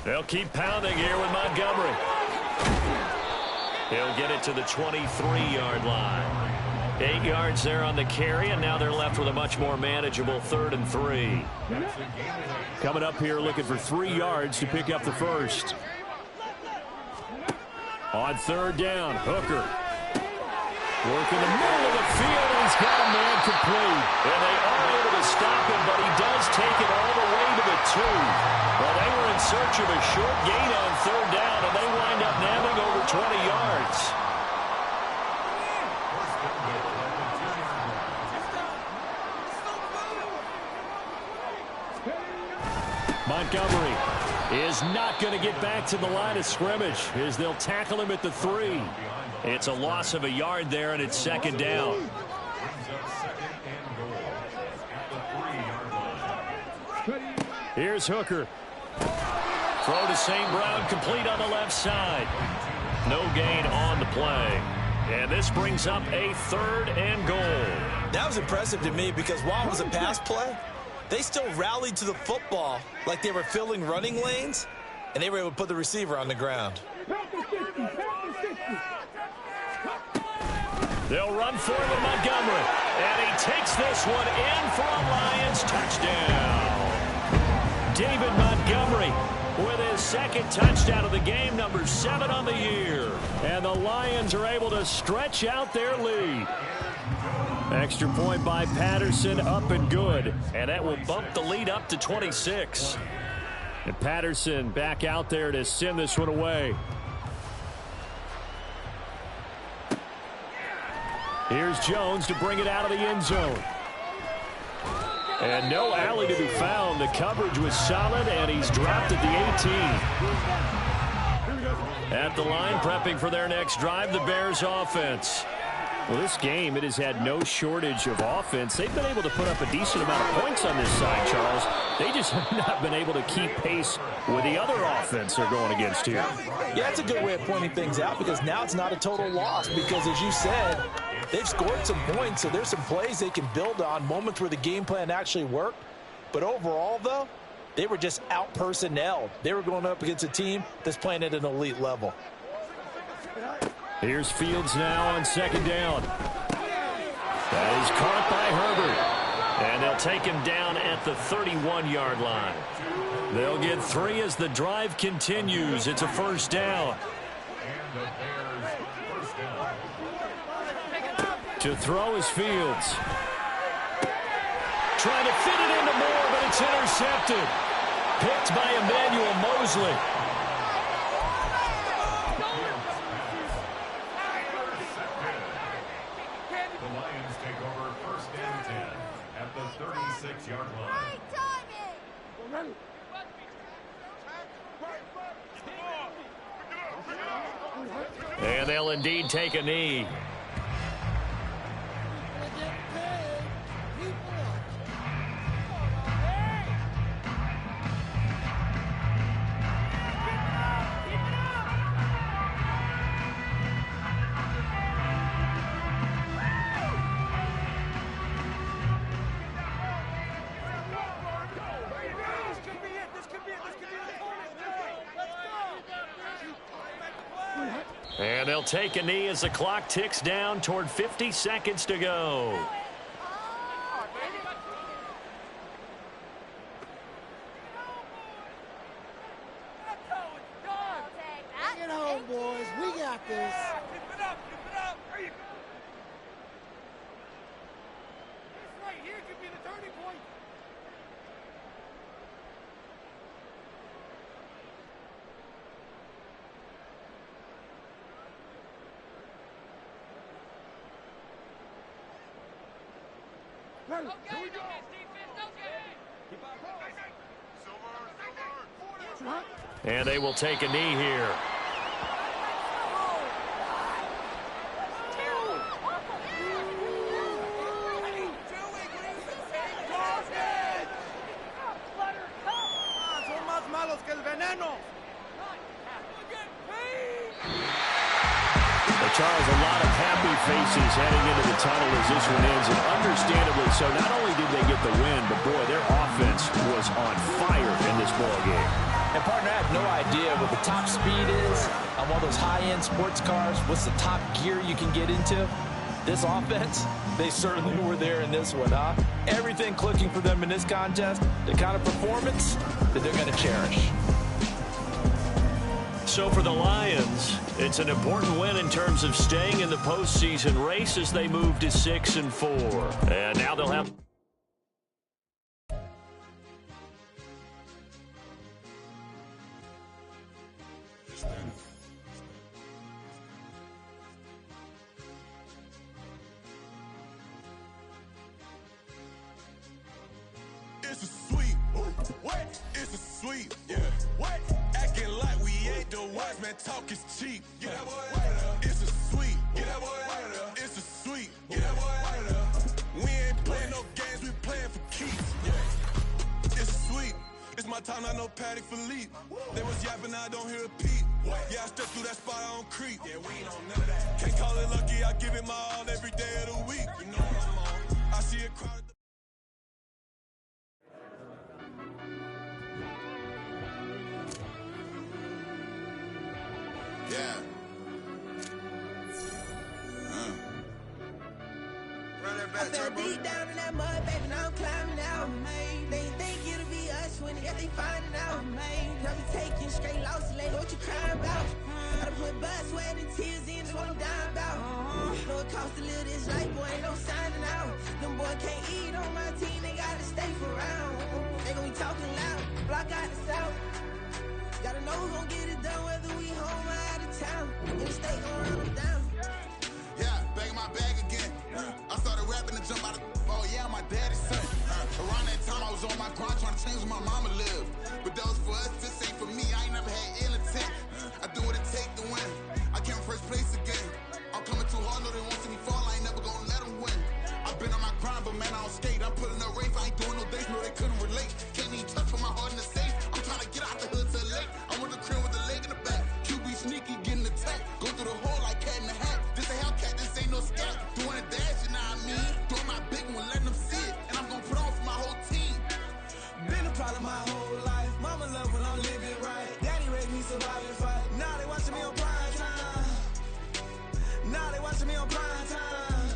They'll keep pounding here with Montgomery. He'll get it to the 23-yard line. 8 yards there on the carry, and now they're left with a much more manageable 3rd and 3.
Coming up here looking for 3 yards to pick up the first. On 3rd down, Hooker. Working the middle of the field, and he's got a man complete.
And they are able to stop him, but he does take it all the way to the 2. Well, they were in search of a short gain on 3rd down, and they wind up nabbing over 20 yards.
Montgomery is not going to get back to the line of scrimmage as they'll tackle him at the 3.
It's a loss of a yard there, and it's 2nd down.
Here's Hooker.
Throw to St. Brown, complete on the left side. No gain on the play. And this brings up a 3rd and goal.
That was impressive to me because while it was a pass play, they still rallied to the football like they were filling running lanes, and they were able to put the receiver on the ground.
They'll run for it with Montgomery. And he takes this one in for a Lions touchdown. David Montgomery with his 2nd touchdown of the game, number 7 on the year.
And the Lions are able to stretch out their lead. Extra point by Patterson, up and good.
And that will bump the lead up to 26.
And Patterson back out there to send this one away. Here's Jones to bring it out of the end zone. And no alley to be found. The coverage was solid, and he's dropped at the 18.
At the line, prepping for their next drive, the Bears offense.
Well, this game, it has had no shortage of offense. They've been able to put up a decent amount of points on this side, Charles. They just have not been able to keep pace with the other offense they're going against here.
Yeah, that's a good way of pointing things out because now it's not a total loss because, as you said, they've scored some points, so there's some plays they can build on, moments where the game plan actually worked. But overall, though, they were just out-personnelled. They were going up against a team that's playing at an elite level.
Here's Fields now on 2nd down.
That is caught by Herbert. And they'll take him down at the 31-yard line. They'll get 3 as the drive continues. It's a 1st down.
To throw is Fields.
Trying to fit it into Moore, but it's intercepted. Picked by Emmanuel Mosley.
The Lions take over 1st and 10 at the 36-yard line.
And they'll indeed take a knee. And they'll take a knee as the clock ticks down toward 50 seconds to go.
Bring it home, boys. We got this.
Keep it up. There you go. This right here could be the turning point. Here we go.
And they will take a knee here.
Son más malos que el veneno.
Charles, a lot of happy faces heading into the tunnel as this one ends, and understandably so. Not only did they get the win, but boy, their offense was on fire in this ball game.
And partner, I have no idea what the top speed is on one of those high-end sports cars. What's the top gear you can get into? This offense, they certainly were there in this one, huh? Everything clicking for them in this contest, the kind of performance that they're going to cherish.
So for the Lions, it's an important win in terms of staying in the postseason race as they move to 6-4. And now they'll have...
It's a sweet. What? It's a sweet. Yeah. What? Acting like we ain't the ones, man. Talk is cheap. Get that boy out of there. It's a sweet. Get that boy out of there. It's a sweet. Get that boy out of there. We ain't playing no games. We playing for keeps. Yeah. It's sweet. It's my time, not no Patek Philippe. They was yapping, I don't hear a peep. Yeah, I stepped through that spot, I don't creep. Yeah, we ain't on none of that. Can't call it lucky, I give it my all every day of the week. You know what I'm on. I see a crowd. Yeah.
I fell deep down in that mud, baby, now I'm climbing out. They think it'll be us when they finding out. Now we taking straight losses, lady, what you crying about? Gotta put blood, sweat, and tears in, that's what I'm dying about. Know it costs to live this life, boy, ain't no signing out. Them boy can't eat on my team, they gotta stay for round. They gon' be talking loud, block out the south. Gotta know who's gon' get it done, whether we home or out of town. In the state gon' run them down.
Yeah, back in my bag again. I started rapping to jump out of oh yeah, my daddy's son. Around that time I was on my grind trying to change where my mama lived. But that was for us, this ain't for me. I ain't never had ill intent. I do what it take to win. I came first place again. I'm coming too hard, no they won't see me fall. I ain't never gonna let them win. I've been on my grind, but man I don't skate. I'm putting up race, I ain't doing no days, no they couldn't relate. Can't even touch for my heart in the safe. I'm trying to get out the hood to the lake. I want the crib with the leg in the back. QB sneaky, getting attacked. Go through the hole like cat in the hat. This a Hellcat, this ain't no scat. Doing a dash, you know what I mean? Doing my big one, letting them see it. And I'm gonna put on for my whole team.
Been a problem my whole life. Mama love when I'm living right. Daddy raised me survive and fight. Now they watching me on prime time. Now they watching me on prime time.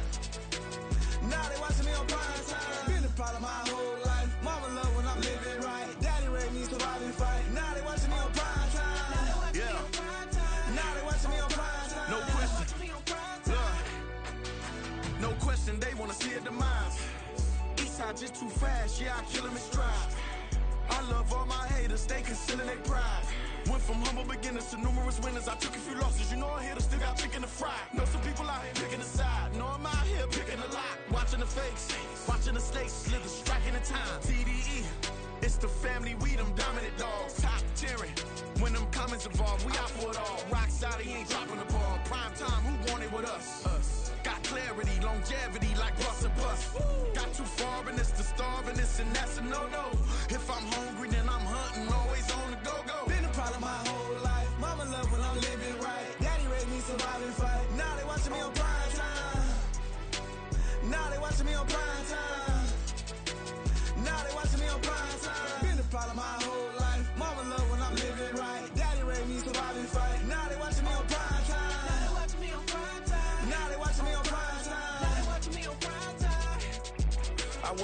Now they watching me on prime time. Been a problem my whole life. Mama love when I'm living right. Daddy raised me survive and fight. Now they watching me on prime time.
Yeah.
Now they watching me on prime time.
No question. No question, they wanna see a demise. Eastside just too fast, yeah, I kill them in stride. I love all my haters, they concealing their pride. Went from humble beginners to numerous winners. I took a few losses, you know I hit them, still got chicken to fry. Know some people out here picking a side. Know I'm out here picking a lot. Watching the fakes, watching the stakes, slither, striking the time. TDE, it's the family, we them dominant dogs. Top tiering, when them comments involved, we out for it all. Rock solid, he ain't dropping the ball. Prime time, who want it with us? Us. Got clarity, longevity like bus and bus. Got too far and it's the starving, this and that's a no-no. If I'm hungry, then I'm hunting, always on the go-go.
Been a problem my whole life. Mama love when I'm living right. Daddy raised me survive and fight. Now they watching me on prime time. Now they watching me on prime time. Now they watching me on prime time. Been a problem my whole life. Mama love when I'm living right. Daddy raised me survive and fight. Now they watching me on prime time.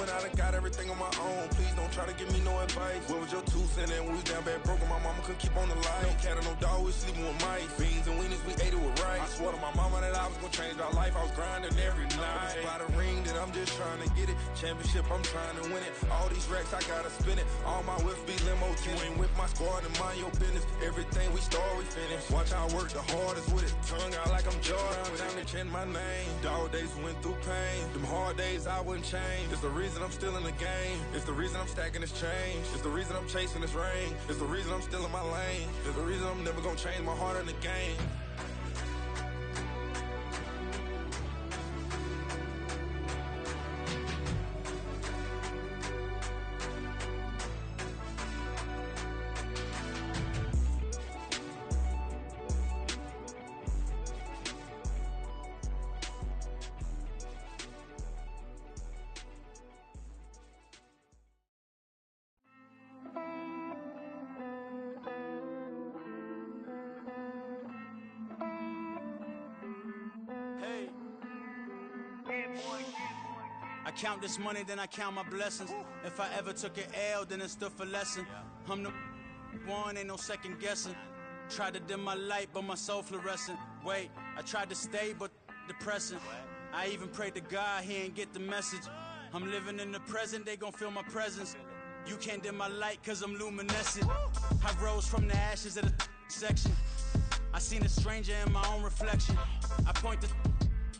when I done got everything on my own. Please don't try to give me no advice. What was your 2 cents and we was down bad broke and my mama couldn't keep on the light. No cat or no dog, we sleeping with mice. Beans and weenies, we ate it with rice. I swore to my mama that I was gonna change my life. I was grinding every night. By the ring that I'm just trying to get it. Championship, I'm trying to win it. All these racks, I gotta spin it. All my whips be limo. You ain't with my squad and mind your business. Everything we start, we finish. Watch how I work the hardest with it. Tongue out like I'm Jordan. Down and chant my name. Dog days went through pain. Them hard days I wouldn't change. It's the reason I'm still in the game. It's the reason I'm stacking this change. It's the reason I'm chasing this ring. It's the reason I'm still in my lane. It's the reason I'm never gonna change my heart in the game.
I count this money, then I count my blessings. If I ever took an L, then it stood for lesson. I'm the one, ain't no second guessing. Tried to dim my light, but my soul fluorescent. Wait, I tried to stay, but depressing. I even prayed to God, he ain't get the message. I'm living in the present, they gon' feel my presence. You can't dim my light, cause I'm luminescent. I rose from the ashes of the section. I seen a stranger in my own reflection. I point the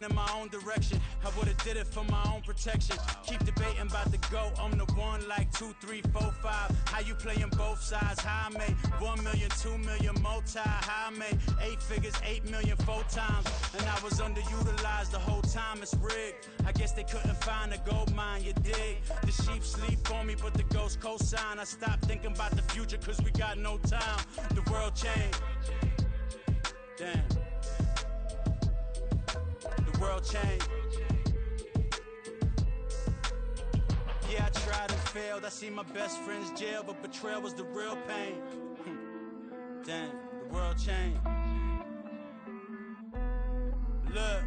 in my own direction. I would've did it for my own protection. Keep debating about the GOAT. I'm the one like 2, 3, 4, 5. How you playing both sides? How I made 1 million, 2 million multi. How I made 8 figures, 8 million 4 times. And I was underutilized the whole time. It's rigged. I guess they couldn't find a gold mine. You dig? The sheep sleep on me, but the ghost cosign. I stopped thinking about the future cause we got no time. The world changed. Damn. The world changed. Yeah, I tried and failed. I see my best friends jail, but betrayal was the real pain. Damn, the world changed. Look,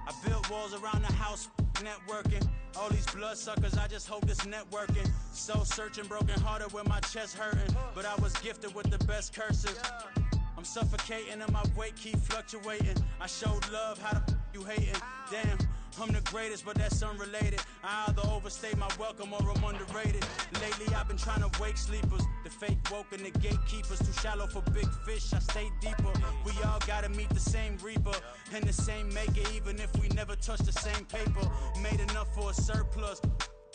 I built walls around the house, networking. All these bloodsuckers, I just hope this networking. Soul searching, broken hearted with my chest hurting. But I was gifted with the best curses. I'm suffocating and my weight keep fluctuating. I showed love, how the you hating? Damn, I'm the greatest, but that's unrelated. I either overstay my welcome or I'm underrated. Lately I've been trying to wake sleepers. The fake woke and the gatekeepers. Too shallow for big fish, I stay deeper. We all gotta meet the same reaper and the same maker, even if we never touch the same paper. Made enough for a surplus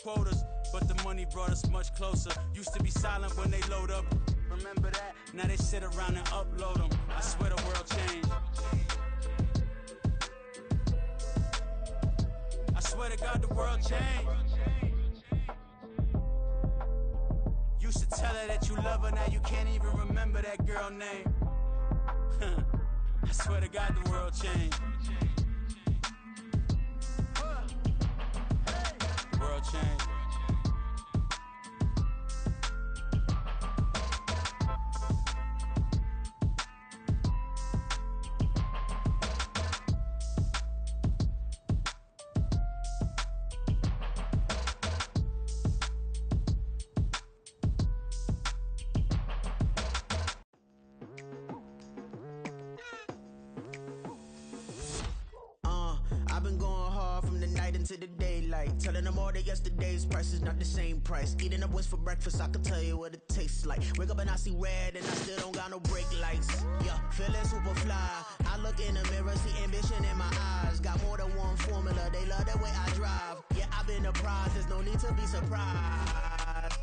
quotas, but the money brought us much closer. Used to be silent when they load up. Remember that? Now they sit around and upload them. I swear the world changed. I swear to God the world changed. Used to tell her that you love her, now you can't even remember that girl name. I swear to God the world changed. The world changed.
To the daylight, telling them all that yesterday's price is not the same price. Eating up wings for breakfast, I can tell you what it tastes like. Wake up and I see red and I still don't got no brake lights. Yeah, feeling super fly. I look in the mirror, see ambition in my eyes. Got more than one formula, they love the way I drive. Yeah, I've been a prize, there's no need to be surprised.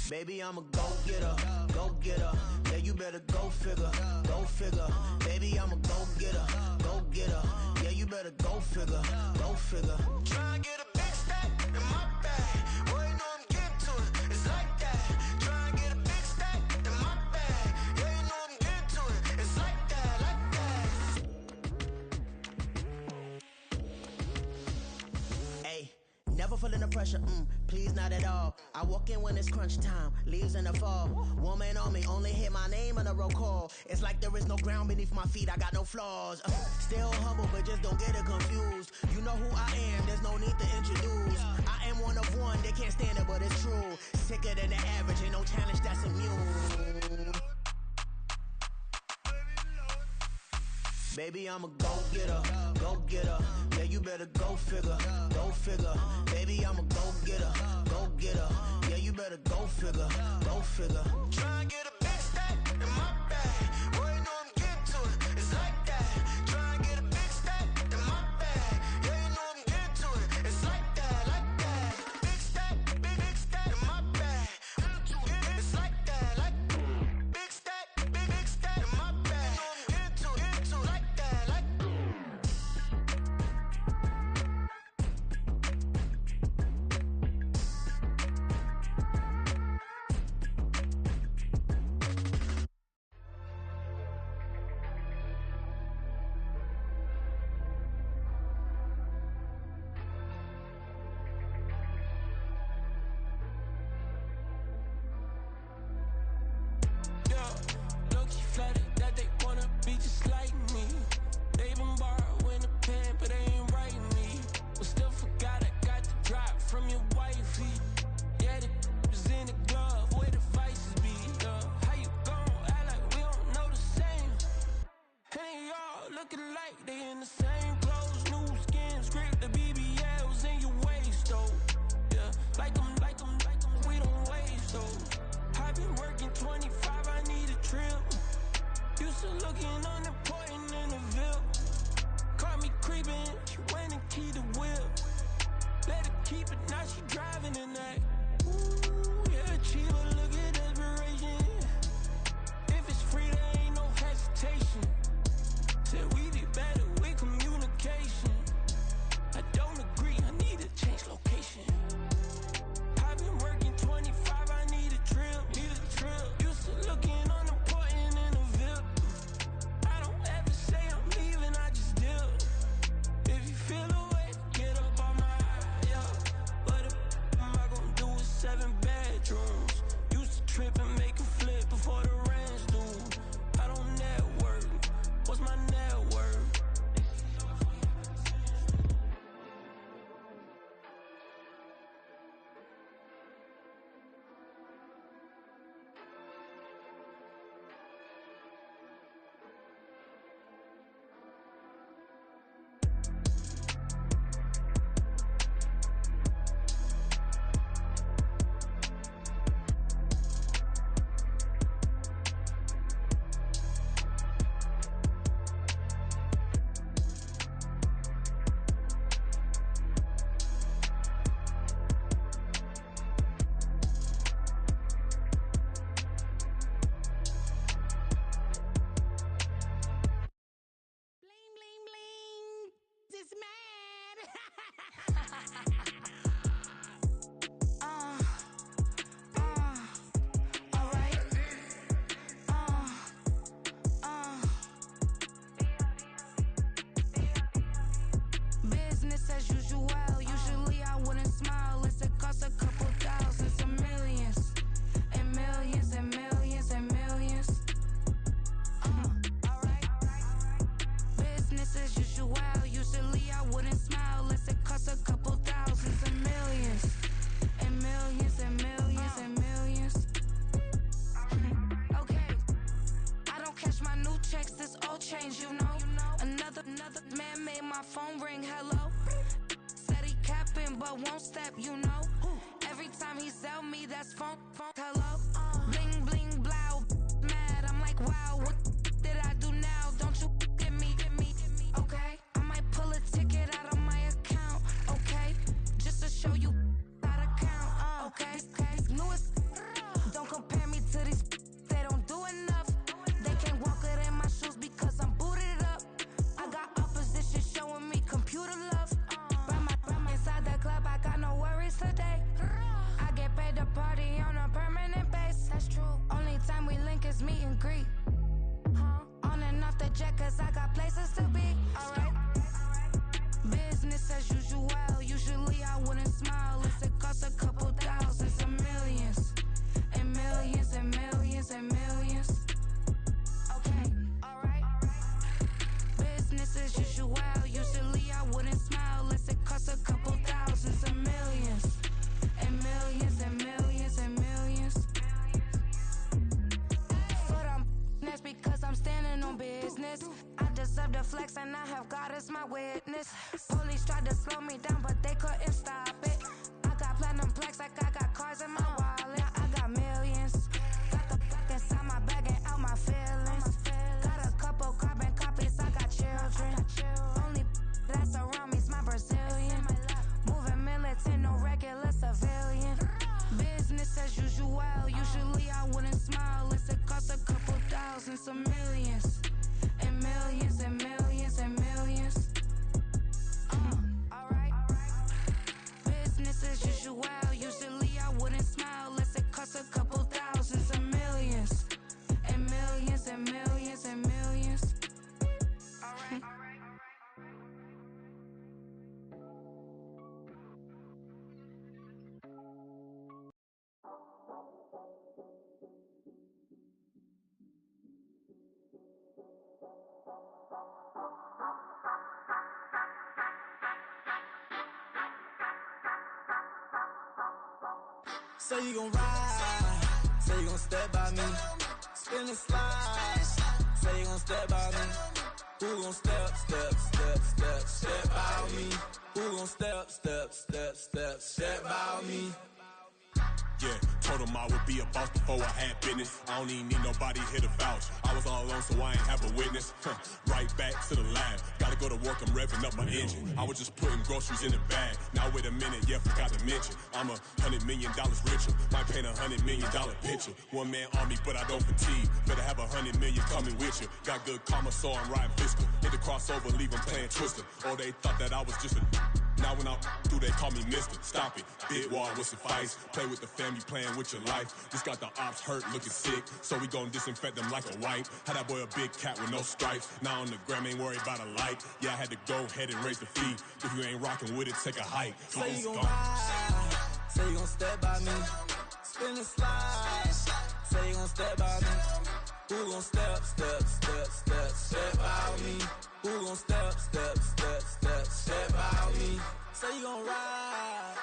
Baby, I'm a go-getter, go-getter. Yeah, you better go figure, go figure. Baby, I'm a go-getter, go-getter. Yeah, you better go figure, go figure. Try and get a big stack in my bag. Boy, you know I'm getting to it, it's like that. Try and get a big stack in my bag. Yeah, you know I'm getting to it, it's like that, like that. Hey, never feeling the pressure, please not at all. I walk in when it's crunch time, leaves in the fall. Woman on me, only hit get my name on the roll call. It's like there is no ground beneath my feet, I got no flaws. Still humble, but just don't get it confused. You know who I am, there's no need to introduce. I am one of one, they can't stand it, but it's true. Sicker than the average, ain't no challenge that's immune. Baby, I'm a go-getter, go-getter. Yeah, you better go figure, go figure. Baby, I'm a go-getter, go-getter. Yeah, you better go figure, go figure. Try and get a big stack in my bag. Boy, you know I'm getting to it, it's like that. Try and get a big stack in my bag. Yeah, you know I'm getting to it, it's like that, like that. Big stack in my bag. It's like that, like big stack in my bag. You know I'm getting to it, like that, like.
Low-key flattered that they wanna be just like me. They been borrowing a pen, but they ain't writing me. But still forgot I got the drop from your wifey. Yeah, the was in the glove, where the vices be. How you gon' act like we don't know the same? Hey, y'all looking like they in the same clothes, new skin, script, the BBLs in your waist, though. Yeah, like them, we don't waste, though. I've been working 25, I need a trip. Used to looking unimportant in the Ville. Caught me creeping, she went and keyed the whip. Let her keep it, now she driving in that. Ooh, yeah, achiever, look at desperation. If it's free, there ain't no hesitation. Said we be better with communication. I don't agree, I need to change location. I've been working 25, I need a trip, Used to looking unimportant in the Ville. I don't ever say I'm leaving, I just dip. If you feel the way, get up on my yeah. What am I gonna do with 7 bedrooms? Used to trip and make a flip before the rent's due. I don't network, what's my net worth?
Bling, bling, bling. This man. Alright. Business as usual. Usually I wouldn't smile. Unless it costs a couple thousands and millions. And millions and millions and millions. Business as usual. Usually I wouldn't smile unless it costs a couple thousands and millions. And millions and millions and millions. Okay. I don't catch my new checks, this old change, you know. Another man made my phone ring, hello. Said he capping but won't step, you know. Every time he sell me, that's phone, hello. Bling, bling, blow, mad, I'm like, wow, what did I do now? Don't you get me, okay? I might pull a ticket out of my account, okay? Just to show you how to count, okay? Newest, don't compare me to these, they don't do enough. They can't walk it in my shoes because I'm booted up. I got opposition showing me computer love. Run my inside the club, I got no worries today. I get paid to party on a permanent base. That's true. Only time we link is meet and greet. On and off the jet, cause I got places to be. Alright. Business as usual. Usually I wouldn't smile unless it costs a couple thousands and millions. And millions and millions and millions.
I'm standing on business. I deserve the flex and I have God as my witness. Police tried to slow me down, but they couldn't stop it. I got platinum plaques like I got cars in my wallet. Now I got millions. Got the fuck inside my bag and out my feelings. Got a couple carbon copies, I got children. Only that's around me's my Brazilian. Moving militant, no regular civilian. Business as usual, usually I wouldn't smile unless it cost a couple thousands of millions. And millions and millions and millions. Alright. Business as usual, usually I wouldn't smile unless it cost a couple thousands of millions. And millions and millions and millions. Alright.
Say you gon' ride, say you gon' step by me, spin and slide, say you gon' step by me, who gon' step by me, who gon' step by me.
Yeah, told him I would be a boss before I had business. I don't even need nobody here to vouch. I was all alone, so I ain't have a witness. Right back to the lab. Gotta go to work, I'm revving up my engine. I was just putting groceries in the bag. Now wait a minute, yeah, forgot to mention. I'm $100 million richer. Might paint $100 million picture. One man army, but I don't fatigue. Better have 100 million coming with you. Got good karma, so I'm riding fiscal. Hit the crossover, leave them playing Twister. Oh, they thought that I was just a... Now when I do, they call me Mister. Stop it. Big wall with suffice. Play with the family, playing with your life. Just got the ops hurt, looking sick. So we gon' disinfect them like a wipe. Had that boy a big cat with no stripes. Now on the gram, ain't worried about a light. Yeah, I had to go ahead and raise the fee. If you ain't rocking with it, take a hike.
Say you gon' ride. Say you gon' step by me. Spin and slide. Say you gon' step by me. Who gon' step by me? Who gon' step by me? Say you gon' ride.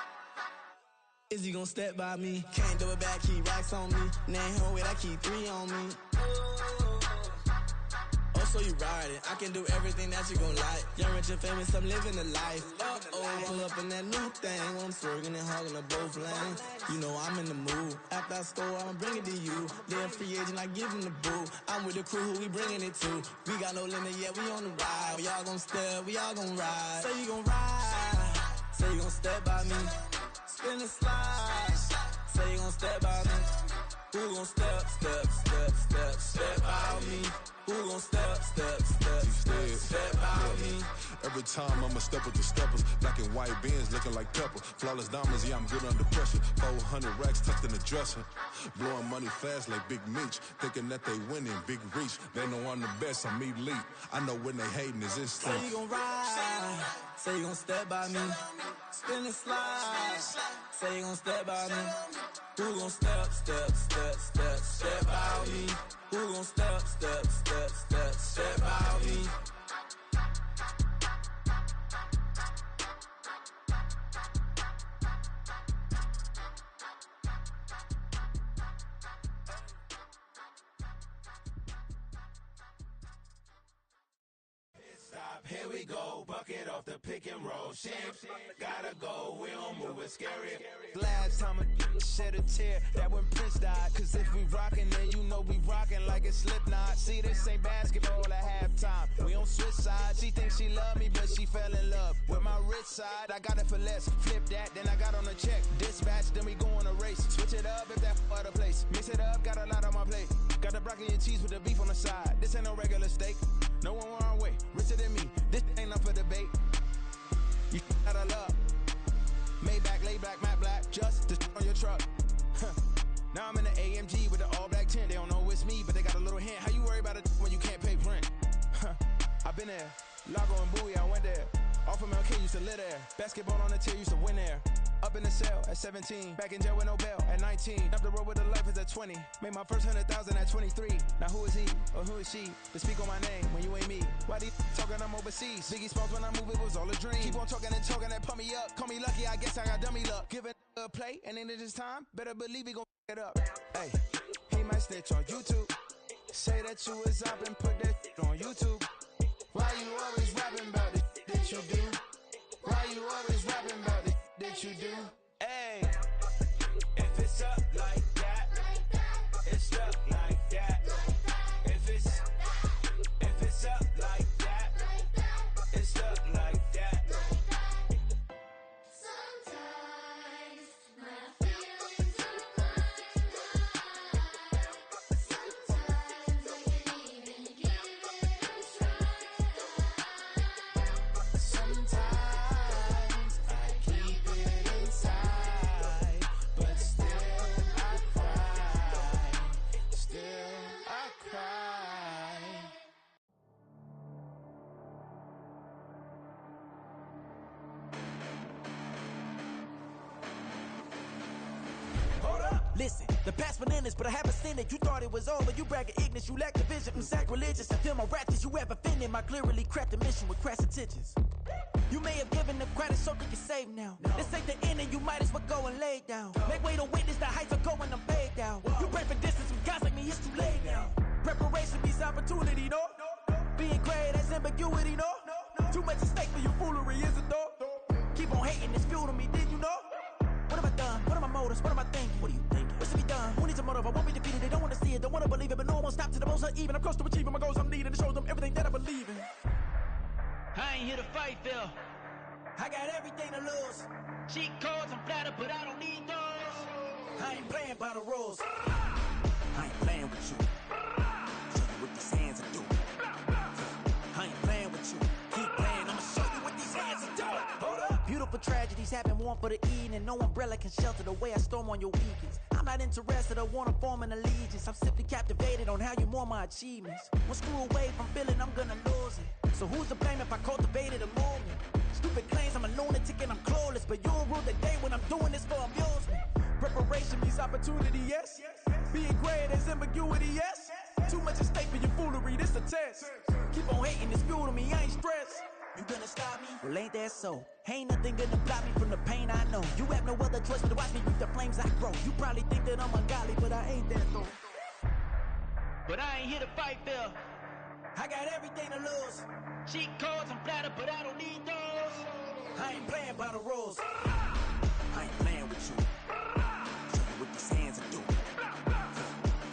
Is he gon' step by me? Can't do it back, keep racks on me. Name home with I keep 3 on me. Oh, so you riding. I can do everything that you gon' like. Young, rich, and famous, I'm living the life. Uh-oh, pull up in that new thing. I'm swerving and hogging up both lanes. You know I'm in the mood. After I score, I'ma bring it to you. They're a free agent, I give them the boo. I'm with the crew, who we bringing it to. We got no limit, yeah, we on the ride. We all gon' step, we all gon' ride. Say you gon' ride. Say you gon' step by me. Spin and slide. Say you gon' step by me. Who gon' step by me? Who gon' step by me?
Every time I'ma step with the steppers. Black and white beans looking like pepper. Flawless diamonds, yeah, I'm good under pressure. 400 racks tucked in the dresser. Blowing money fast like Big Meech. Thinking that they winning, big reach. They know I'm the best, I'm elite. I know when they hating is instinct.
Say you gon' ride. Say you gon' step by me. Spin and slide. Say you gon' step by me. Who gon' step by me? Who gon' step by me?
Here we go, bucket off the pick and roll. Shit, gotta go, we don't move it scary.
Last time a shed a tear, that when Prince died. Cause if we rockin', then you know we rockin' like it's Slipknot. See, this ain't basketball at halftime. We on switch sides. She thinks she love me, but she fell in love with my rich side. I got it for less. Flip that, then I got on a check. Dispatch, then we go on a race. Switch it up if that other place. Mix it up, got a lot on my plate. Got the broccoli and cheese with the beef on the side. This ain't no regular steak. No one wrong way, richer than me. This ain't up for debate. You out of love. Maybach, lay back, matte black, just to on your truck. Now I'm in the AMG with the all black tint. They don't know it's me, but they got a little hint. How you worry about it when you can't pay rent? I've been there. Lago and Bowie, I went there. Off of MLK, used to live there. Basketball on the tier, used to win there. Up in the cell at 17. Back in jail with no bail at 19. Up the road with the life is at 20. Made my first 100,000 at 23. Now who is he or who is she to speak on my name when you ain't me? Why these talking I'm overseas? Biggie Smalls when I move it was all a dream. Keep on talking and talking and pump me up. Call me lucky, I guess I got dummy luck. Give it a play and then it is time. Better believe he gon' it up. Hey, he might snitch on YouTube. Say that you was up and put that on YouTube. Why you always rapping about the that you do? Why you always rapping about the that you do? Hey, if it's up like that, it's up like that. If it's up like that, it's up like that.
Sometimes my feelings are sometimes I can't even give it a try.
Sometimes I keep it inside, but still I cry. Still I cry.
Hold up, listen, the past bananas, but I haven't seen it. You thought it was over, you bragging ignorance, you lack the vision. I'm sacrilegious, I feel my wrath as you have offended my clearly crafted mission with crass intentions. You may have given them credit so they can save now. This ain't the end and you might as well go and lay down. Make way to witness the heights are going, I'm paid down. You pray for distance from guys like me, it's too late now. Preparation means opportunity, no? Being great as ambiguity, no? Too much at stake for your foolery, is it though? Keep on hating, it's fuel to me, did you know? What have I done? What are my motives? What am I thinking? What are you thinking? What's to be done? Who needs a motive? I won't be defeated. They don't want to see it, don't want to believe it, but no one won't stop to the most uneven. I'm close to achieving my goals. I'm needing to show them everything that I believe in.
I ain't here to fight, Phil.
I got everything to lose.
Cheat codes, I'm flattered, but I don't need those.
I ain't playing by the rules. I ain't playing with you. Show you what these hands are doing. I ain't playing with you. Keep playing, I'ma show you what these hands are doing. Hold up. Beautiful tragedies happen, one for the evening. No umbrella can shelter the way I storm on your weekends. I'm not interested, I wanna form an allegiance. I'm simply captivated on how you mourn my achievements. One screw away from feeling I'm gonna lose it. So who's to blame if I cultivated a movement? Stupid claims I'm a lunatic and I'm clueless, but you'll rule the day when I'm doing this for amusement. Preparation means opportunity, yes. Being great is ambiguity, yes. Too much at stake for your foolery, this a test. Keep on hating, it's fuel to me, I ain't stressed. You gonna stop me? Well, ain't that so? Ain't nothing gonna block me from the pain I know. You have no other choice but to watch me reap the flames I grow. You probably think that I'm ungodly, but I ain't that though.
But I ain't here to fight, Phil.
I got everything to lose.
Cheat codes, I'm flattered, but I don't need those.
I ain't playing by the rules. I ain't playing with you. Show you what these hands are doing.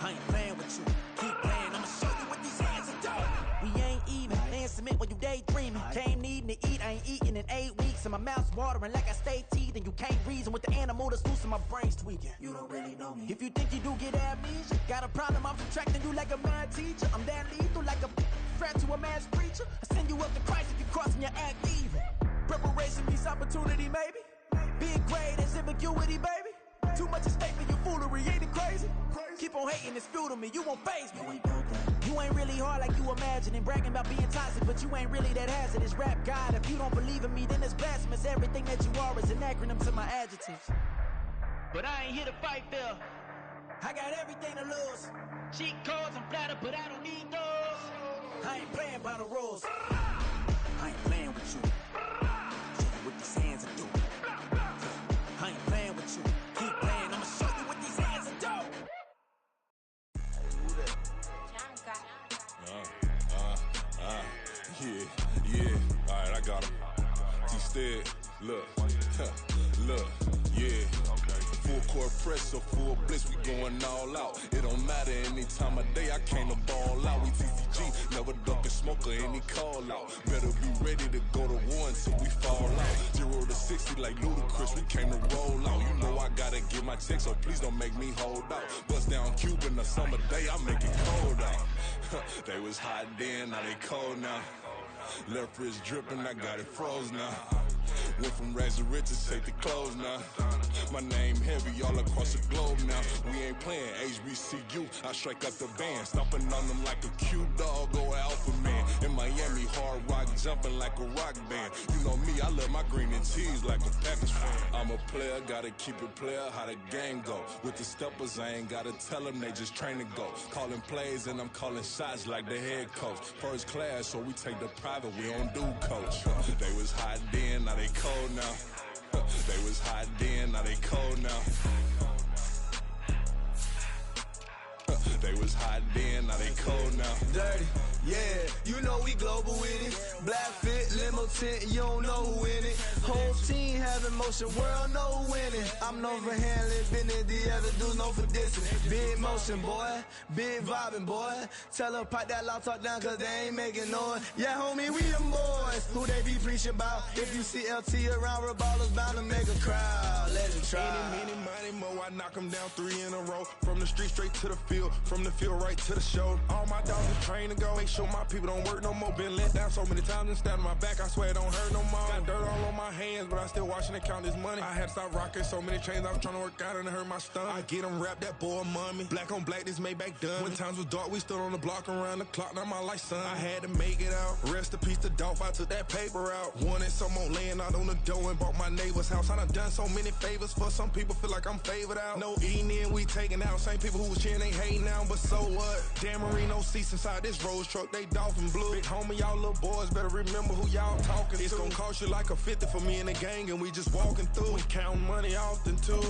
I ain't playing with you. Keep playing, I'ma show you what these hands are doing. We ain't even. They submit when you daydreaming. Came needing to eat, I ain't eating in 8 weeks. And my mouth's watering like I stay teeth. And you can't reason with the animal that's loose and my brain's tweaking. You don't really know me. If you think you do get amnesia, got a problem, I'm subtracting you like a mad teacher. I'm that lethal like a threat to a mass preacher. I send you up to Christ if you crossing your act evil. Preparation means opportunity, maybe. Being great is ambiguity, baby. Too much at stake for your foolery, ain't it crazy? Keep on hating, it's fuel to me, you won't faze me. You ain't really hard like you imagining. Bragging about being toxic, but you ain't really that hazardous. Rap God, if you don't believe in me, then it's blasphemous. Everything that you are is an acronym to my adjectives.
But I ain't here to fight, Phil.
I got everything to lose.
Cheat codes, I'm flattered, but I don't need those.
I ain't playing by the rules. I ain't playing with you. Show you what these hands are doing. I ain't playing with you. Keep playing, I'ma show you what these hands are doing.
Yeah. Alright, I got him. T-Stead, look, look, yeah. Full court press, so full blitz, we going all out. It don't matter any time of day, I came to ball out. We TCG, never duck a smoker, any call out. Better be ready to go to war until we fall out. 0 to 60 like Ludacris, we came to roll out. You know I gotta get my check, so please don't make me hold out. Bust down Cuban, a summer day, I make it cold out. They was hot then, now they cold now. Left wrist dripping, I got it froze now. Went from rags to riches, take the clothes now. My name heavy all across the globe now. We ain't playing HBCU, I strike up the band. Stomping on them like a cute dog or alpha man. In Miami, hard rock jumping like a rock band. You know me, I love my green and cheese like a Packers fan. I'm a player, gotta keep it player, how the game go. With the steppers, I ain't gotta tell them, they just train to go. Calling plays and I'm calling shots like the head coach. First class, so we take the private, we don't do coach. They was hot then, now they cold now. They was hot then, now they cold now. They was hot then, Now they cold now.
Dirty, yeah, you know we global with it. Black fit, limo tint, you don't know who in it. Whole team having motion, world know who winning. I'm known for handling business, the other dudes known for dissing. Big motion, boy, big vibing, boy. Tell her pipe that loud talk down, cause they ain't making noise. Yeah, homie, we them boys, who they be preaching about. If you see LT around, Reballer's bound to make a crowd. Let it try.
Any, money, mo, I knock them down 3 in a row. From the street straight to the field, from the field right to the show. All my dogs are trained to go. Make sure my people don't work no more. Been let down so many times and stabbed in my back. I swear it don't hurt no more. Got dirt all on my hands, but I still watching and count this money. I had to stop rocking so many chains. I was trying to work out and it hurt my stomach. I get them wrapped, that boy mommy. Black on black, this Maybach done. When times was dark, we stood on the block around the clock. Now my life, son. I had to make it out. Rest in peace to Dolph. I took that paper out. Wanted some more laying out on the dough and bought my neighbor's house. I done so many favors for some people. Feel like I'm favored out. No eating in, we taking out. Same people who was cheering, they hating now, but so what? Dan Marino seats inside this Rolls truck, they Dolphin blue. Big homie, y'all little boys better remember who y'all talking to. It's gonna cost you like a 50 for me and the gang, and we just walking through. We counting money often too.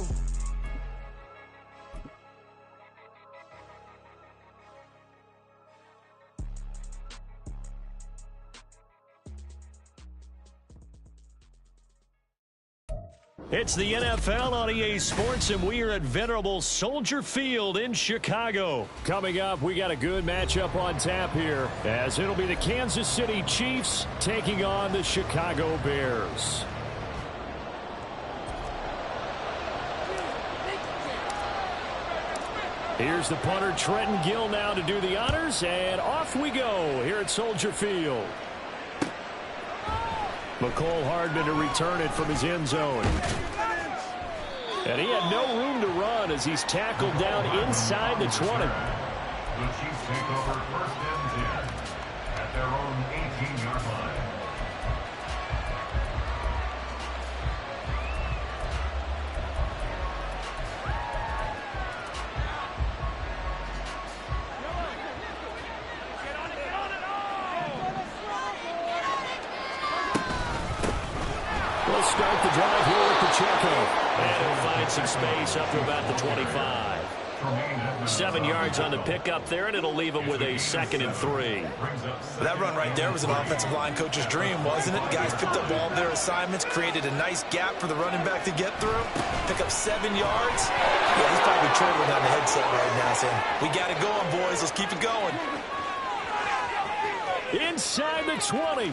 It's the NFL on EA Sports, and we are at venerable Soldier Field in Chicago. Coming up, we got a good matchup on tap here, as it'll be the Kansas City Chiefs taking on the Chicago Bears. Here's the punter, Trenton Gill, now to do the honors, and off we go here at Soldier Field. McCole Hardman to return it from his end zone. And he had no room to run as he's tackled down inside the 20.
The Chiefs take over 1st and 10 at their own 18-yard line.
Start the drive here with Pacheco. And he'll find some space up to about the 25. 7 yards on the pickup there, and it'll leave him with a 2nd and 3.
That run right there was an offensive line coach's dream, wasn't it? Guys picked up all of their assignments, created a nice gap for the running back to get through, pick up 7 yards. Yeah, he's probably trailing down the headset right now saying, we got it going, boys. Let's keep it going.
Inside the 20.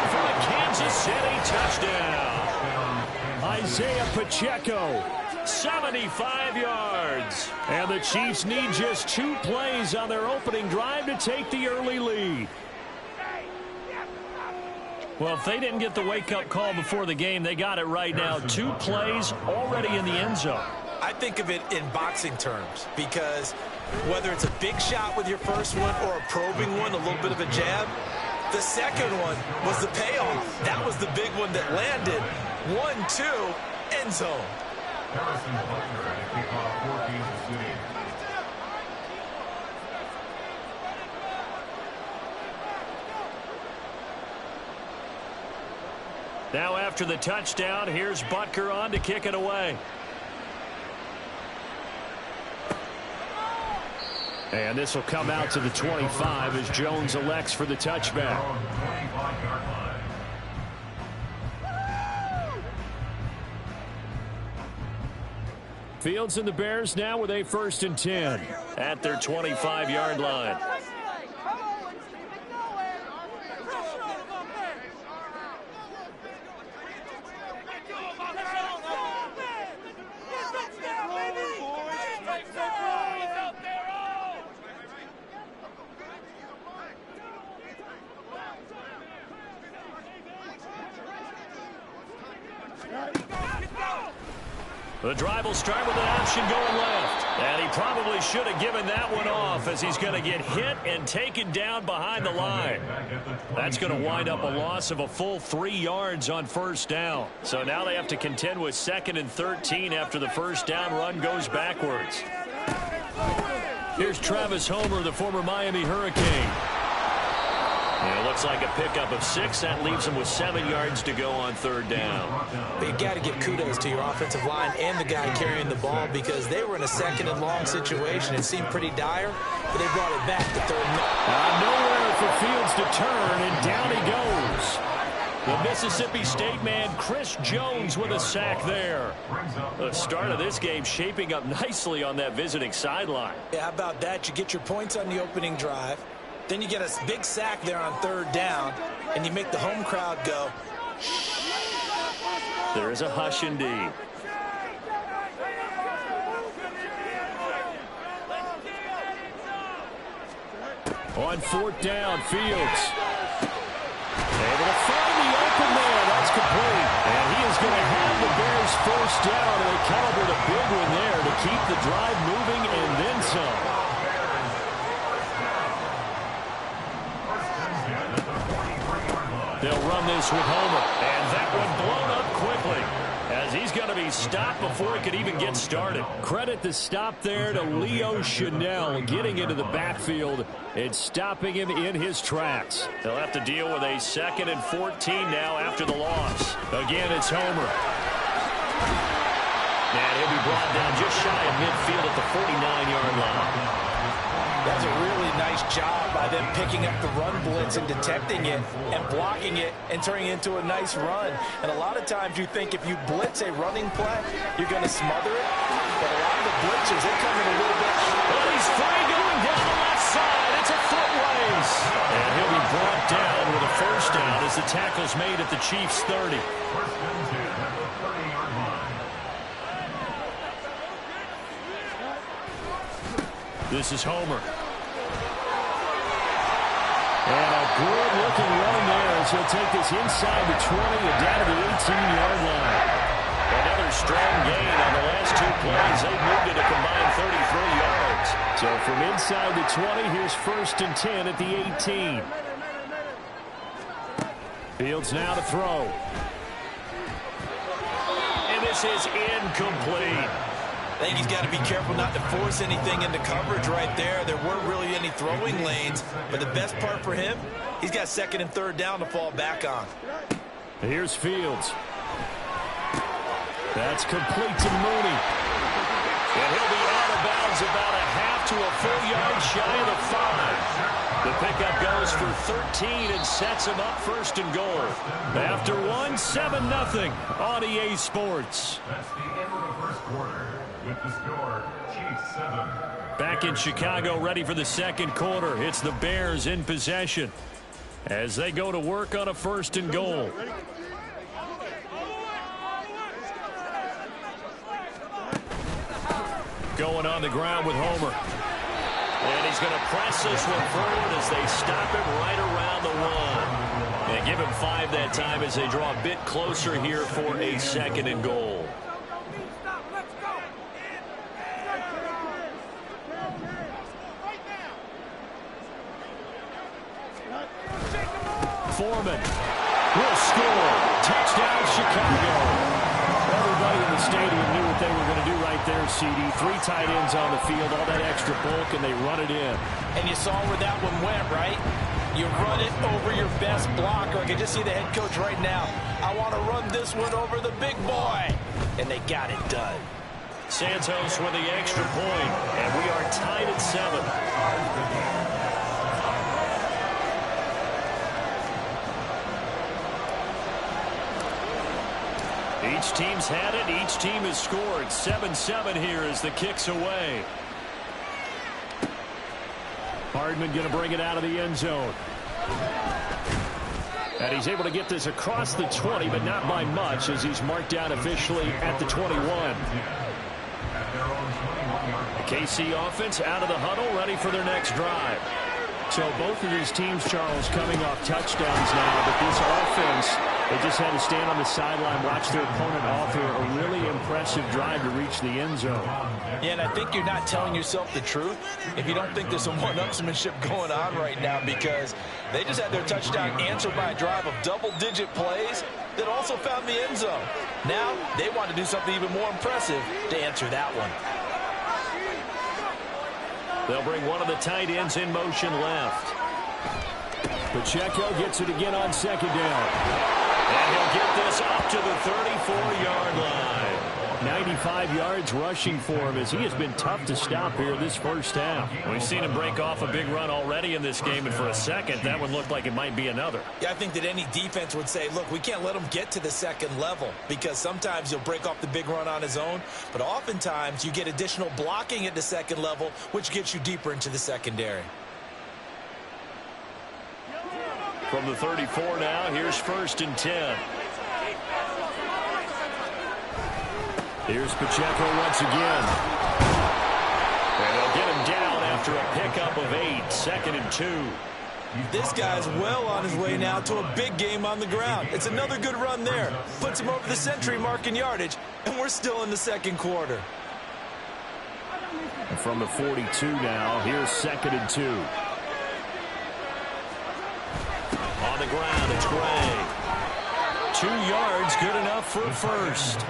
For a Kansas City touchdown. Isaiah Pacheco, 75 yards. And the Chiefs need just 2 plays on their opening drive to take the early lead. Well, if they didn't get the wake-up call before the game, they got it right now. 2 plays already in the end zone.
I think of it in boxing terms, because whether it's a big shot with your first one or a probing one, a little bit of a jab, the second one was the payoff. That was the big one that landed. 1-2, end zone.
Harrison Butker at the kickoff for Kansas City.
Now after the touchdown, here's Butker on to kick it away. And this will come out to the 25 as Jones elects for the touchback. Fields and the Bears now with a 1st and 10 at their 25-yard line. The drive will start with an option going left. And he probably should have given that one off as he's going to get hit and taken down behind the line. That's going to wind up a loss of a full 3 yards on 1st down. So now they have to contend with 2nd and 13 after the 1st down run goes backwards. Here's Travis Homer, the former Miami Hurricane.
And it looks like a pickup of 6. That leaves them with 7 yards to go on 3rd down.
But you got to give kudos to your offensive line and the guy carrying the ball because they were in a 2nd and long situation. It seemed pretty dire, but they brought it back to 3rd and
nowhere for Fields to turn, and down he goes. The Mississippi State man, Chris Jones, with a sack there. The start of this game shaping up nicely on that visiting sideline.
Yeah, how about that? You get your points on the opening drive. Then you get a big sack there on 3rd down, and you make the home crowd go.
There is a hush indeed. On 4th down, Fields able to find the open man. That's complete. And he is going to have the Bears 1st down. And they calibrate a big one there to keep the drive moving and then some. They'll run this with Homer. And that one blown up quickly, as he's going to be stopped before he could even get started. Credit the stop there to Leo Chanel, getting into the backfield and stopping him in his tracks. They'll have to deal with a 2nd and 14 now after the loss. Again, it's Homer. And he'll be brought down just shy of midfield at the 49-yard line.
That's a really nice job by them picking up the run blitz and detecting it and blocking it and turning it into a nice run. And a lot of times you think if you blitz a running play, you're going to smother it. But a lot of the blitzers, they come in a little bit.
Well, he's free going down the left side. It's a foot race. And he'll be brought down with a 1st down as the tackle's made at the Chiefs' 30. This is Homer. And a good-looking run there as he'll take this inside the 20 and down to the 18-yard line. Another strong gain on the last 2 plays. They moved it a combined 33 yards. So from inside the 20, here's 1st and 10 at the 18. Fields now to throw. And this is incomplete.
I think he's got to be careful not to force anything into coverage right there. There weren't really any throwing lanes, but the best part for him, he's got 2nd and 3rd down to fall back on.
Here's Fields. That's complete to Mooney. And he'll be out of bounds about a half to a full yard shy of the 5. The pickup goes for 13 and sets him up 1st and goal. After 7-0 on EA Sports.
That's the end of the 1st quarter. With the score, Chiefs 7.
Back in Chicago, ready for the 2nd quarter. It's the Bears in possession as they go to work on a 1st and goal. Going on the ground with Homer. And he's going to press this one forward as they stop him right around the 1. And give him 5 that time as they draw a bit closer here for a 2nd and goal. Foreman will score. Touchdown, Chicago. Everybody in the stadium knew what they were going to do right there, CD. 3 tight ends on the field, all that extra bulk, and they run it in.
And you saw where that one went, right? You run it over your best blocker. I can just see the head coach right now. I want to run this one over the big boy. And they got it done.
Santos with the extra point, and we are tied at 7. Each team's had it. Each team has scored. 7-7 here as the kick's away. Hardman going to bring it out of the end zone. And he's able to get this across the 20, but not by much as he's marked down officially at the 21. The KC offense out of the huddle, ready for their next drive. So both of these teams, Charles, coming off touchdowns now, but this offense, they just had to stand on the sideline, watch their opponent offer a really impressive drive to reach the end zone.
Yeah, and I think you're not telling yourself the truth if you don't think there's some one-upsmanship going on right now, because they just had their touchdown answered by a drive of double-digit plays that also found the end zone. Now they want to do something even more impressive to answer that one.
They'll bring one of the tight ends in motion left.
Pacheco gets it again on second down. And he'll get this up to the 34-yard line. 95 yards rushing for him as he has been tough to stop here this first half. We've seen him break off a big run already in this game, and for a second, that one looked like it might be another.
Yeah, I think that any defense would say, look, we can't let him get to the second level because sometimes he'll break off the big run on his own, but oftentimes you get additional blocking at the second level, which gets you deeper into the secondary.
From the 34 now, here's 1st and 10. Here's Pacheco once again. And they'll get him down after a pickup of 8, 2nd and 2.
This guy's well on his way now to a big game on the ground. It's another good run there. Puts him over the century mark in yardage, and we're still in the second quarter.
And from the 42 now, here's 2nd and 2. On the ground, it's Gray. 2 yards, good enough for first.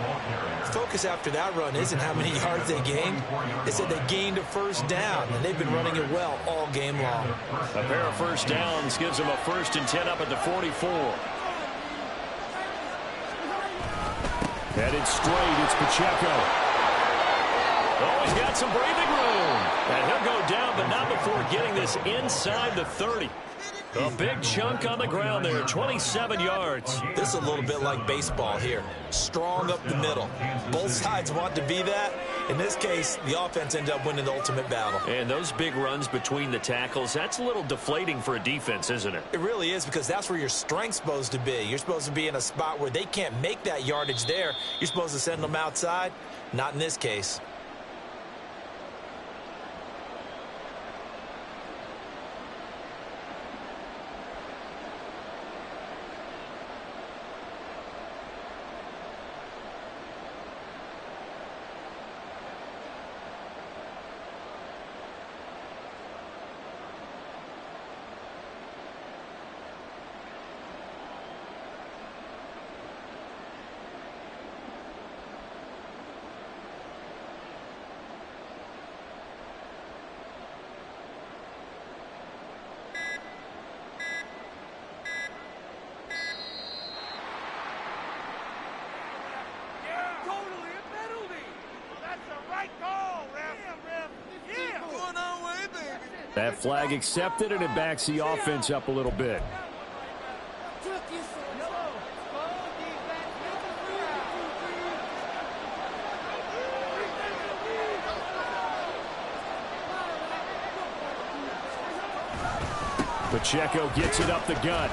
Focus after that run isn't how many yards they gained. They said they gained a first down, and they've been running it well all game long.
A pair of first downs gives them a 1st and 10 up at the 44. Headed straight, it's Pacheco. Oh, he's got some breathing room. And he'll go down, but not before getting this inside the 30. A big chunk on the ground there, 27 yards.
This is a little bit like baseball here. Strong up the middle. Both sides want to be that. In this case, the offense ended up winning the ultimate battle.
And those big runs between the tackles, that's a little deflating for a defense, isn't it?
It really is, because that's where your strength's supposed to be. You're supposed to be in a spot where they can't make that yardage there. You're supposed to send them outside. Not in this case.
That flag accepted, and it backs the offense up a little bit. Pacheco gets it up the gut.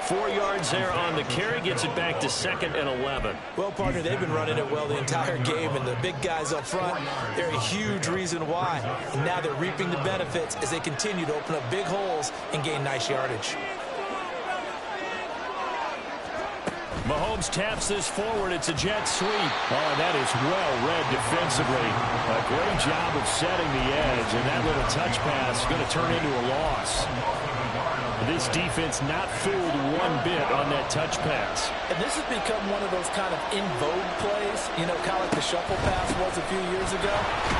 4 yards there on the carry, gets it back to 2nd and 11.
Well, partner, they've been running it well the entire game, and the big guys up front, they're a huge reason why. And now they're reaping the benefits as they continue to open up big holes and gain nice yardage.
Mahomes taps this forward. It's a jet sweep. Oh, and that is well read defensively. A great job of setting the edge, and that little touch pass is going to turn into a loss. This defense not fooled one bit on that touch pass.
And this has become one of those kind of in vogue plays, you know, kind of like the shuffle pass was a few years ago.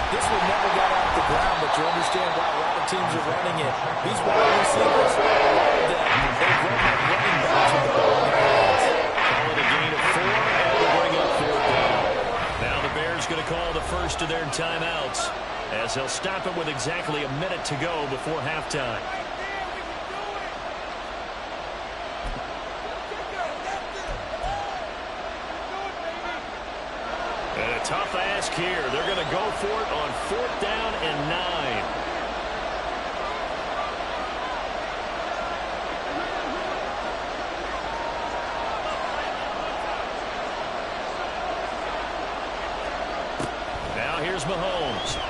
This one never got off the ground, but you understand why a lot of teams are running it. These wide receivers, a lot of them, they run like running backs with the ball in their hands.
Calling a gain of 4, and will bring up 4th down. Now the Bears going to call the first of their timeouts, as they'll stop it with exactly a minute to go before halftime. Tough ask here. They're going to go for it on 4th down and 9. Now here's Mahomes.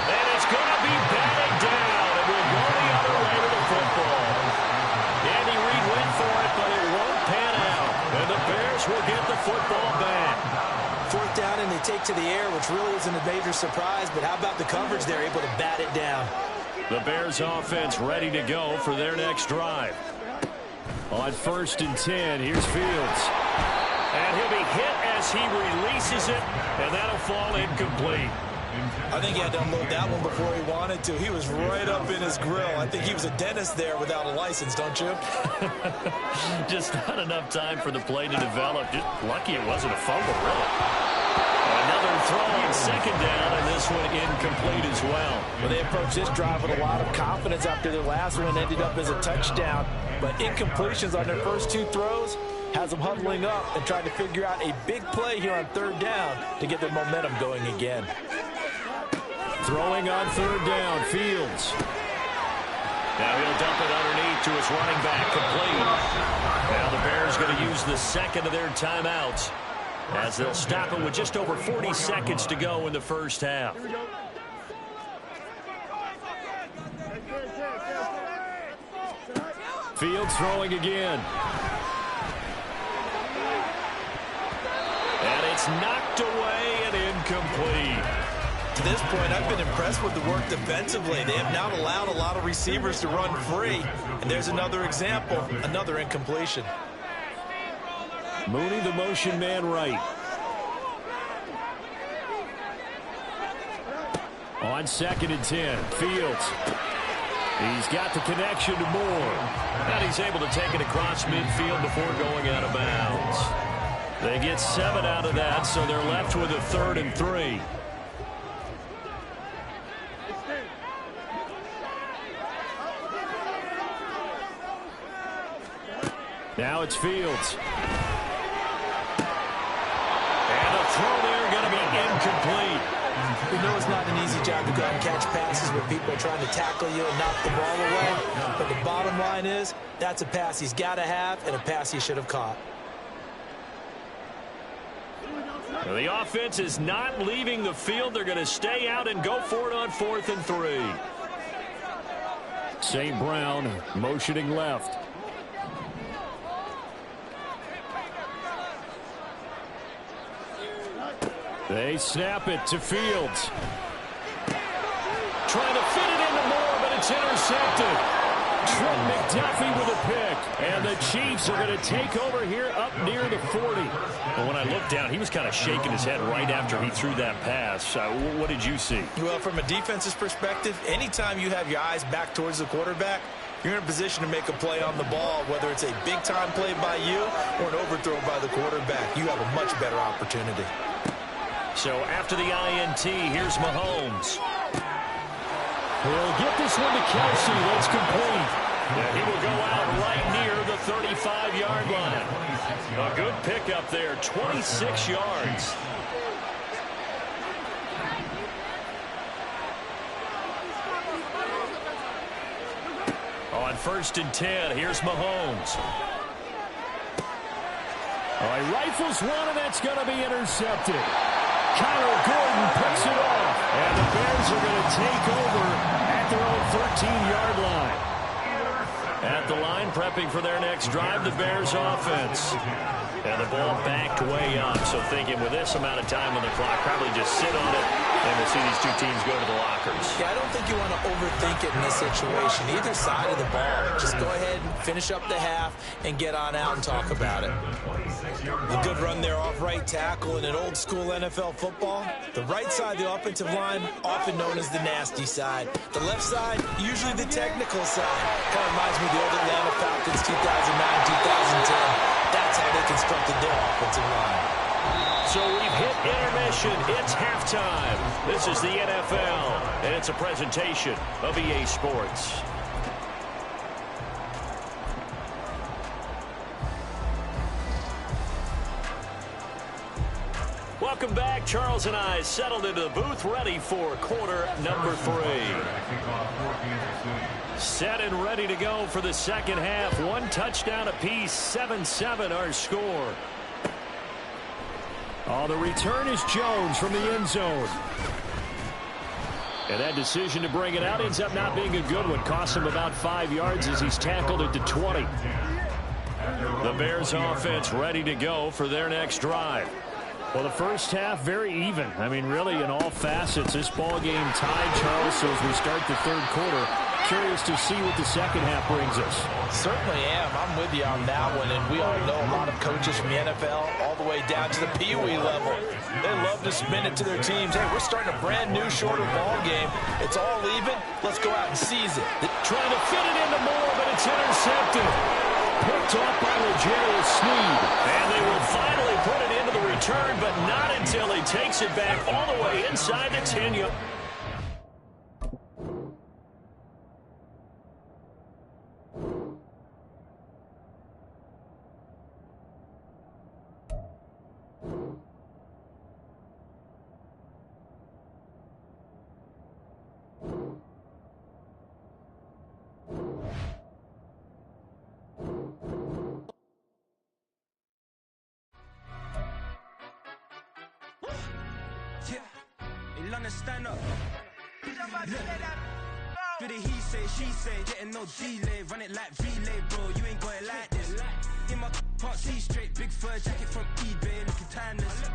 And it's going to be batted down. It will go the other way with the football. Andy Reid went for it, but it won't pan out. And the Bears will get the football back.
4th down, and they take to the air, which really isn't a major surprise, but how about the coverage? They're able to bat it down.
The Bears offense ready to go for their next drive. On 1st and 10, here's Fields. And he'll be hit as he releases it, and that'll fall incomplete.
I think he had to unload that one before he wanted to. He was right up in his grill. I think he was a dentist there without a license, don't you?
Just not enough time for the play to develop. Just lucky it wasn't a fumble, really. Another throw on second down, and this one incomplete as well.
Well, they approached this drive with a lot of confidence after their last one ended up as a touchdown. But incompletions on their first two throws has them huddling up and trying to figure out a big play here on third down to get their momentum going again.
Throwing on third down, Fields. Now he'll dump it underneath to his running back, complete. Now the Bears going to use the second of their timeouts, as they'll stop it with just over 40 seconds to go in the first half. Fields throwing again. And it's knocked away and incomplete.
To this point, I've been impressed with the work defensively. They have not allowed a lot of receivers to run free. And there's another example, another incompletion.
Mooney, the motion man right. On 2nd and 10, Fields. He's got the connection to Moore. And he's able to take it across midfield before going out of bounds. They get 7 out of that, so they're left with a 3rd and 3. Now it's Fields. And a throw there going to be incomplete.
We know it's not an easy job to go out and catch passes when people are trying to tackle you and knock the ball away. But the bottom line is, that's a pass he's got to have and a pass he should have caught.
Well, the offense is not leaving the field. They're going to stay out and go for it on 4th and 3. St. Brown motioning left. They snap it to Fields. Trying to fit it into Moore, but it's intercepted. Trent McDuffie with a pick. And the Chiefs are going to take over here up near the 40. Well, when I looked down, he was kind of shaking his head right after he threw that pass. What did you see?
Well, from a defense's perspective, anytime you have your eyes back towards the quarterback, you're in a position to make a play on the ball, whether it's a big-time play by you or an overthrow by the quarterback. You have a much better opportunity.
So after the INT, here's Mahomes. He'll get this one to Kelsey. That's complete. And he will go out right near the 35-yard line. A good pickup there, 26 yards. On 1st and 10, here's Mahomes. All right, rifles one, and that's going to be intercepted. Kyler Gordon picks it off, and the Bears are going to take over at their own 13-yard line. At the line, prepping for their next drive, the Bears offense. And the ball backed way up, so thinking with this amount of time on the clock, probably just sit on it, and we'll see these two teams go to the lockers.
Yeah, I don't think you want to overthink it in this situation. Either side of the ball, just go ahead and finish up the half and get on out and talk about it. A good run there off right tackle in an old-school NFL football. The right side of the offensive line, often known as the nasty side. The left side, usually the technical side. Kind of reminds me of the old Atlanta Falcons 2009-2010. That's how they constructed their offensive line.
So we've hit intermission. It's halftime. This is the NFL, and it's a presentation of EA Sports. Welcome back. Charles and I settled into the booth, ready for quarter number 3. Set and ready to go for the second half. One touchdown apiece, 7-7 our score. Oh, the return is Jones from the end zone. And that decision to bring it out ends up not being a good one. Costs him about 5 yards as he's tackled it to 20. The Bears offense ready to go for their next drive. Well, the first half, very even. I mean, really, in all facets, this ball game tied, Charles. So as we start the third quarter, curious to see what the second half brings us.
Certainly am. I'm with you on that one. And we all know a lot of coaches from the NFL all the way down to the Pee Wee level They love to spin it to their teams. Hey, we're starting a brand new, shorter ball game. It's all even. Let's go out and seize it.
Trying to fit it into Moore, but it's intercepted. Picked off by L'Jarius Sneed. And they will finally put it into the return, but not until he takes it back all the way inside the 10-yard.
Stand up. Do the he say, she say, getting no delay, run it like relay, bro. You ain't got it like this. In my part C straight, big fur jacket from eBay, looking timeless.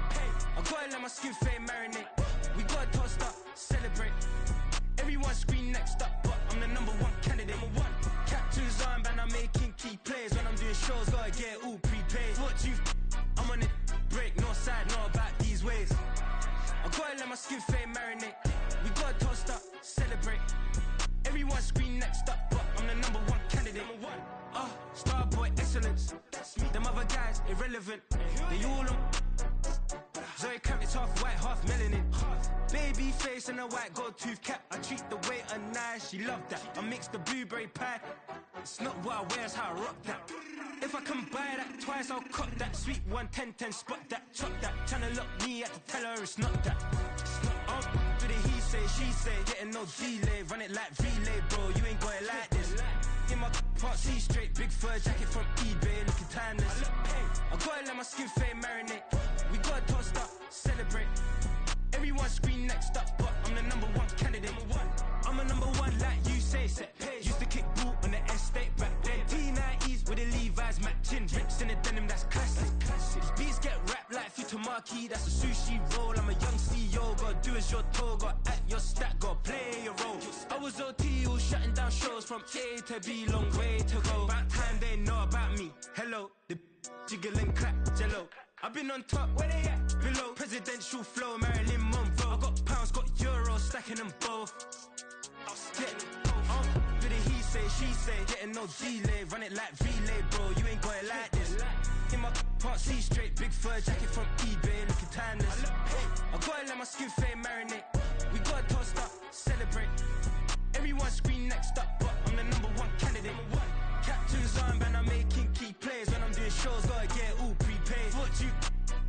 I gotta let my skin fade marinate. We gotta toast up, celebrate. Everyone scream next up, but I'm the #1 candidate. Captain's armband, I'm making key plays. When I'm doing shows, gotta get all prepaid. What you? I'm on it, break, no side, know about these ways. I gotta let my skin fade marinate. We gotta toast up, celebrate. Everyone scream next up, but I'm the #1 candidate. Starboy excellence. Them other guys irrelevant. They all on. Zoe Kravitz half white, half melanin. Baby face and a white gold tooth cap. I treat the waiter nice, she love that. I mix the blueberry pie. It's not what I wear, it's how I rock that. If I can buy that twice, I'll cop that. Sweet 110, spot that, chop that. Tryna lock me, I have to tell her it's not that. Do the he say, she say, getting no delay, run it like relay, bro. You ain't got it like this. In my part C straight, big fur jacket from eBay, looking timeless. I gotta let my skin fade marinate. We gotta toast up, celebrate. Everyone scream next up, but I'm the #1 candidate. I'm a #1 like you say, set page. Used to kick ball on the estate back then. T90s with the Levi's matching. Rips in the denim, that's classic. These beats get wrapped like Futamaki, that's a sushi roll. I'm a young CEO, gotta do as you're told. Gotta act your stat, gotta play your role. I was OT, all shutting down shows from A to B, long way to go. About time they know about me. Hello, the jiggle and clap, jello. I've been on top, where they at? Below, presidential flow, Marilyn Monroe. I got pounds, got euros, stacking them both. Yeah, do the he say, she say, getting no delay, run it like relay, bro. You ain't got it like this. In my part C straight, big fur jacket from eBay, looking timeless. I gotta let my skin fade marinate. We gotta toast up, celebrate. Everyone scream next up, but I'm the #1 candidate. Captain's armband, I'm making key plays. When I'm doing shows, gotta get all prepaid. What you?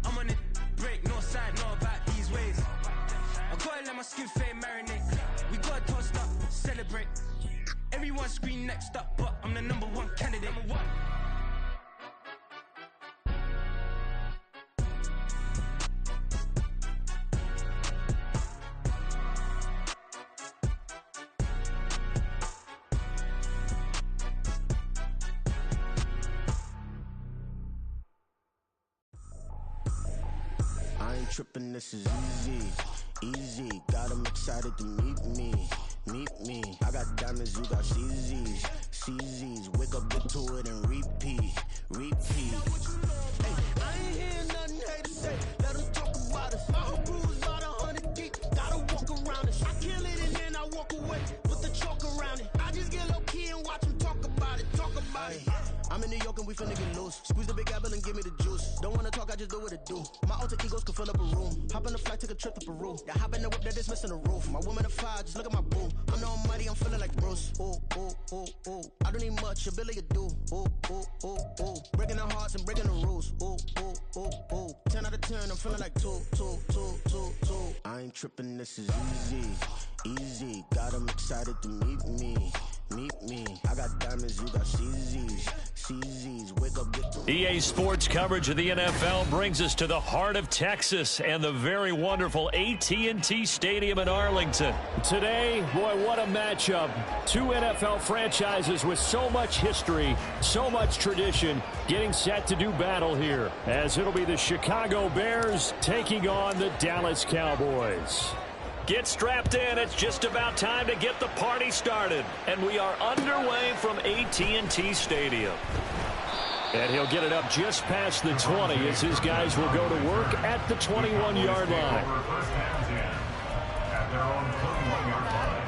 I'm on it, break, no side, know about these ways. I gotta let my skin fade marinate. We gotta toast up, celebrate. Everyone scream next up, but I'm the #1 candidate.
I ain't tripping, this is easy, easy. Got 'em excited to meet me. I got diamonds, you got CZs, CZs. Wake up, get to it and repeat. Hey, I ain't hearing nothing hate to say. Let them talk about us. My whole crew is about 100 deep. Gotta walk around it. I kill it and then I walk away. Put the chalk around it. I just get low key and watch them talk about it. I'm in New York and we finna get loose. Squeeze the big apple and give me the juice. Don't wanna talk, I just do what it do. My alter egos can fill up a room. Hop on the flight, take a trip to Peru. Yeah, hop in the whip that is missing the roof. My woman a fire, just look at my boo. I'm the almighty, I'm feeling like Bruce. Ooh. I don't need much, ability to do. Ooh. Breaking the hearts and breaking the rules. Ooh. 10 out of 10, I'm feeling like two. I ain't tripping, this is easy. Got 'em excited to meet me. I got diamonds, you got CZs. Wake up, get to
EA Sports coverage of the NFL brings us to the heart of Texas and the very wonderful AT&T Stadium in Arlington. Today, boy, what a matchup. Two NFL franchises with so much history, so much tradition, getting set to do battle here, as it'll be the Chicago Bears taking on the Dallas Cowboys. Get strapped in. It's just about time to get the party started. And we are underway from AT&T Stadium.
And he'll get it up just past the 20 as his guys will go to work at the 21-yard line.
First and 10 at their own 21-yard line.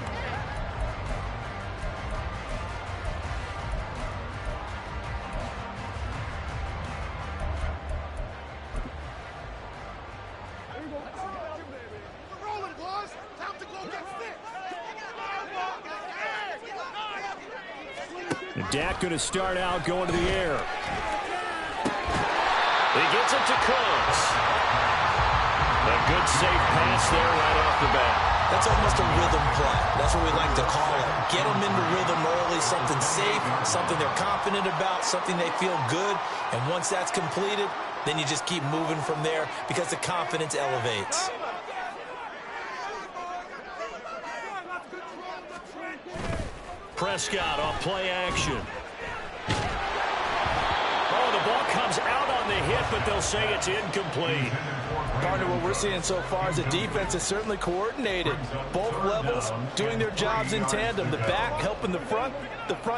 Dak going to start out going to the air. He gets it to Cooks. A good safe pass there right off the bat.
That's almost a rhythm play. That's what we like to call it. Get them into rhythm early, something safe, something they're confident about, something they feel good. And once that's completed, then you just keep moving from there because the confidence elevates.
Prescott off play action. Oh, the ball comes out on the hit, but they'll say it's incomplete.
Partner, what we're seeing so far is the defense is certainly coordinated. Both levels doing their jobs in tandem. The back helping the front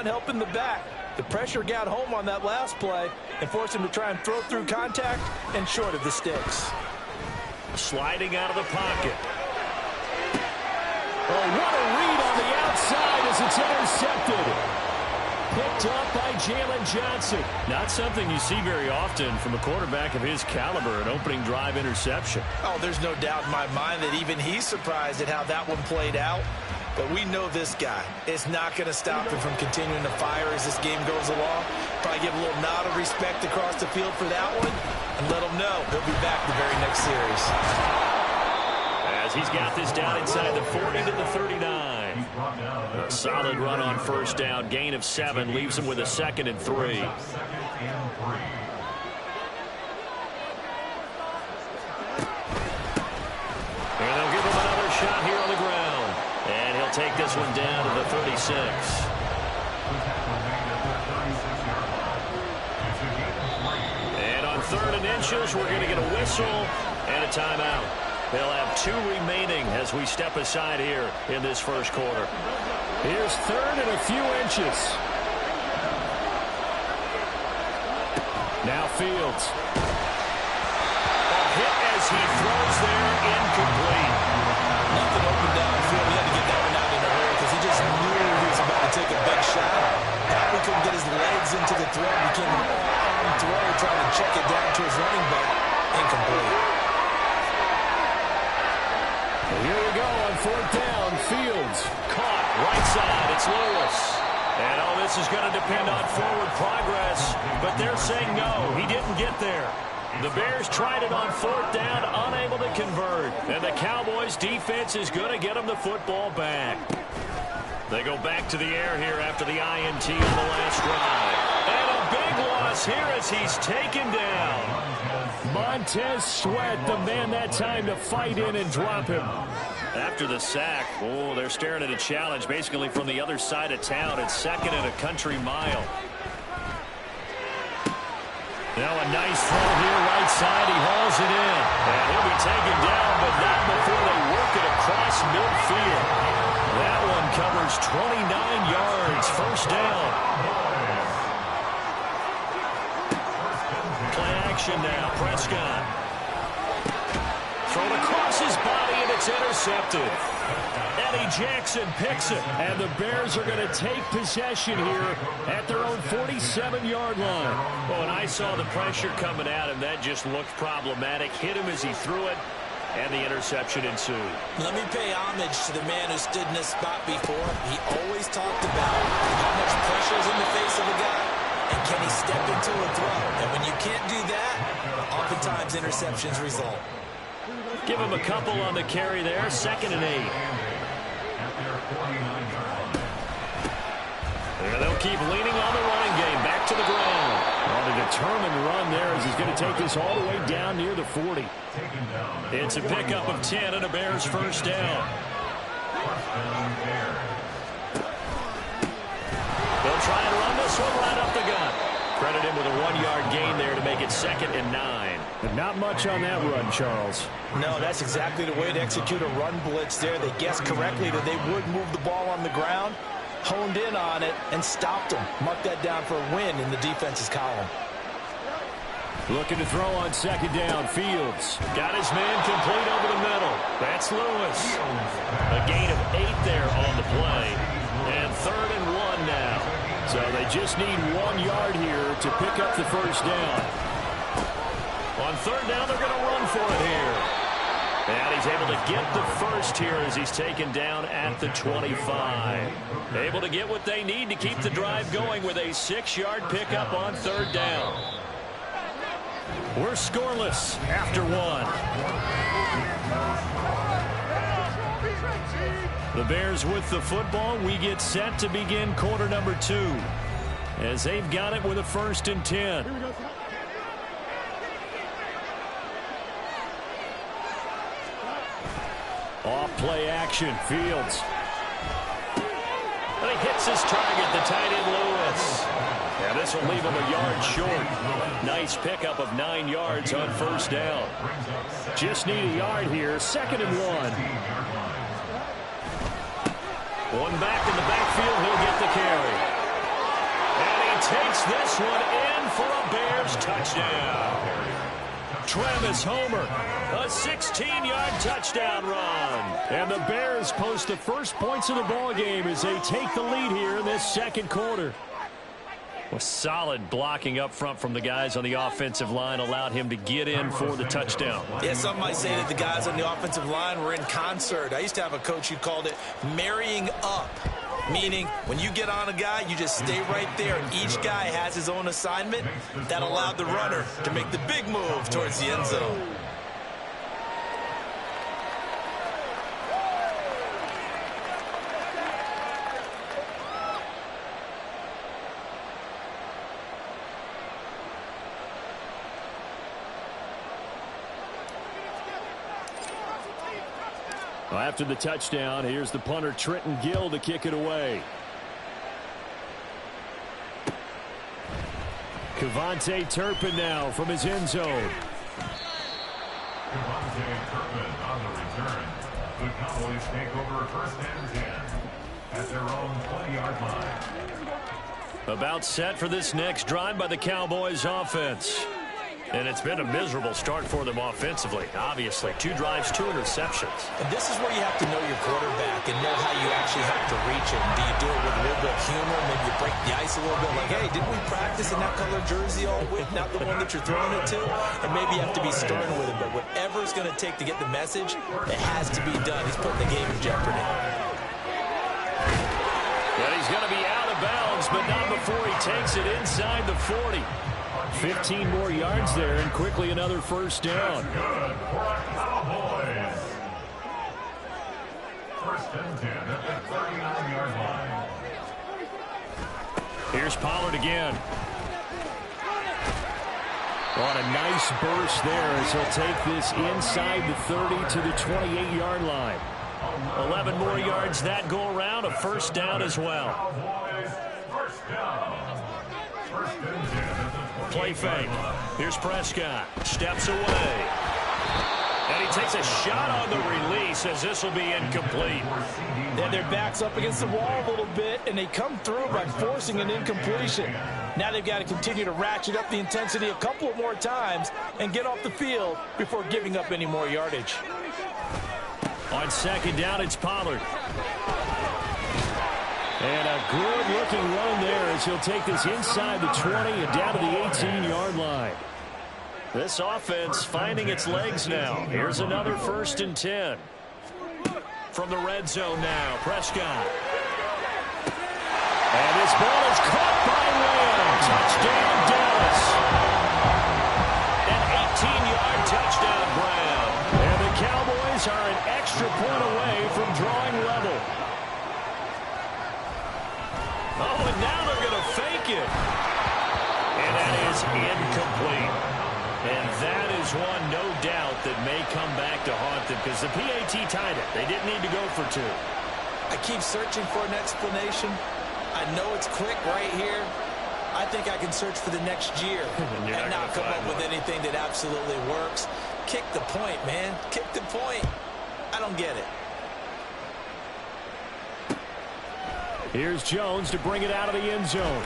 helping the back. The pressure got home on that last play and forced him to try and throw through contact and short of the sticks.
Sliding out of the pocket. Oh, what a read on the outside as it's intercepted. Picked up by Jalen Johnson. Not something you see very often from a quarterback of his caliber, an opening drive interception.
Oh, there's no doubt in my mind that even he's surprised at how that one played out. But we know this guy is not going to stop him from continuing to fire as this game goes along. Probably give a little nod of respect across the field for that one and let him know he'll be back the very next series.
As he's got this down inside the 40 to the 39. A solid run on first down. Gain of 7 leaves him with a 2nd and 3. And they'll give him another shot here on the ground. And he'll take this one down to the 36. And on 3rd and inches, we're going to get a whistle and a timeout. They'll have 2 remaining as we step aside here in this first quarter. Here's 3rd and a few inches. Now Fields. A hit as he throws there, incomplete.
Nothing open downfield. He had to get that one out in a hurry because he just knew he was about to take a big shot. Probably couldn't get his legs into the throw. Became an all-arm throw, trying to check it down to his running back. Incomplete.
Here we go on 4th down. Fields caught right side. It's Lewis. And all this is going to depend on forward progress. But they're saying no, he didn't get there. The Bears tried it on 4th down, unable to convert. And the Cowboys defense is going to get them the football back. They go back to the air here after the INT on the last drive. And a big loss here as he's taken down. Montez Sweat, the man that time to fight in and drop him. After the sack, oh, they're staring at a challenge basically from the other side of town. It's 2nd and a country mile. Now a nice throw here, right side. He hauls it in. And he'll be taken down, but not before they work it across midfield. That one covers 29 yards. First down. Play action now. Prescott. Thrown across his body, and it's intercepted. Eddie Jackson picks it. And the Bears are going to take possession here at their own 47-yard line. Oh, and I saw the pressure coming at him. That just looked problematic. Hit him as he threw it, and the interception ensued.
Let me pay homage to the man who stood in this spot before. He always talked about how much pressure is in the face of a guy, and can he step into a throw. And when you can't do that, oftentimes interceptions result.
Give him a couple on the carry there. 2nd and 8. And they'll keep leaning on the running game. Back to the ground. On a determined run there as he's going to take this all the way down near the 40. It's a pickup of 10 and a Bears first down. They'll try and run this one right up the gut. Credit him with a 1-yard gain there to make it 2nd and 9. But not much on that run, Charles.
No, that's exactly the way to execute a run blitz there. They guessed correctly that they would move the ball on the ground, honed in on it, and stopped them. Mark that down for a win in the defense's column.
Looking to throw on second down. Fields got his man complete over the middle. That's Lewis. A gain of 8 there on the play. And 3rd and 1 now. So they just need 1 yard here to pick up the first down. On 3rd down, they're going to run for it here. And he's able to get the first here as he's taken down at the 25. Able to get what they need to keep the drive going with a 6-yard pickup on 3rd down. We're scoreless after 1. The Bears with the football. We get set to begin quarter number 2 as they've got it with a 1st and 10. Off play action. Fields. And he hits his target, the tight end Lewis. And this will leave him a yard short. Nice pickup of 9 yards on 1st down. Just need a yard here. 2nd and 1. One back in the backfield. He'll get the carry. And he takes this one in for a Bears touchdown. Travis Homer, a 16-yard touchdown run. And the Bears post the first points of the ball game as they take the lead here in this 2nd quarter. Well, solid blocking up front from the guys on the offensive line allowed him to get in for the touchdown.
Yeah, some might say that the guys on the offensive line were in concert. I used to have a coach who called it marrying up, meaning when you get on a guy, you just stay right there. And each guy has his own assignment. That allowed the runner to make the big move towards the end zone.
After the touchdown, here's the punter Trenton Gill to kick it away. Kevontae Turpin now from his end zone.
Kevontae Turpin on the return. The Cowboys take over 1st and 10 at their own 20-yard line.
About set for this next drive by the Cowboys offense. And it's been a miserable start for them offensively, obviously. 2 drives, 2 interceptions.
And this is where you have to know your quarterback and know how you actually have to reach him. Do you do it with a little bit of humor? Maybe you break the ice a little bit. Like, hey, didn't we practice in that color jersey all week? Not the one that you're throwing it to? And maybe you have to be stern with him. But whatever it's going to take to get the message, it has to be done. He's putting the game in jeopardy.
But he's going to be out of bounds, but not before he takes it inside the 40. 15 more yards there, and quickly another 1st down.
That's good for our Cowboys. 1st and 10 at the 39-yard line.
Here's Pollard again. On a nice burst there as he'll take this inside the 30 to the 28-yard line. 11 more yards that go around, a 1st down as well.
Cowboys, 1st down. 1st and 10 at the
Play fake. Here's Prescott. Steps away. And he takes a shot on the release as this will be incomplete.
And their back's up against the wall a little bit, and they come through by forcing an incompletion. Now they've got to continue to ratchet up the intensity a couple of more times and get off the field before giving up any more yardage.
On 2nd down, it's Pollard. And a good-looking run there as he'll take this inside the 20 and down to the 18-yard line. This offense finding its legs now. Here's another 1st and 10. From the red zone now, Prescott. And this ball is caught by Lamb. Touchdown, Dallas. An 18-yard touchdown, Brown. And the Cowboys are an extra point away from drawing level. Oh, and now they're going to fake it. And that is incomplete. And that is one, no doubt, that may come back to haunt them because the PAT tied it. They didn't need to go for 2.
I keep searching for an explanation. I know it's quick right here. I think I can search for the next year and not come up with anything that absolutely works. Kick the point, man. Kick the point. I don't get it.
Here's Jones to bring it out of the end zone.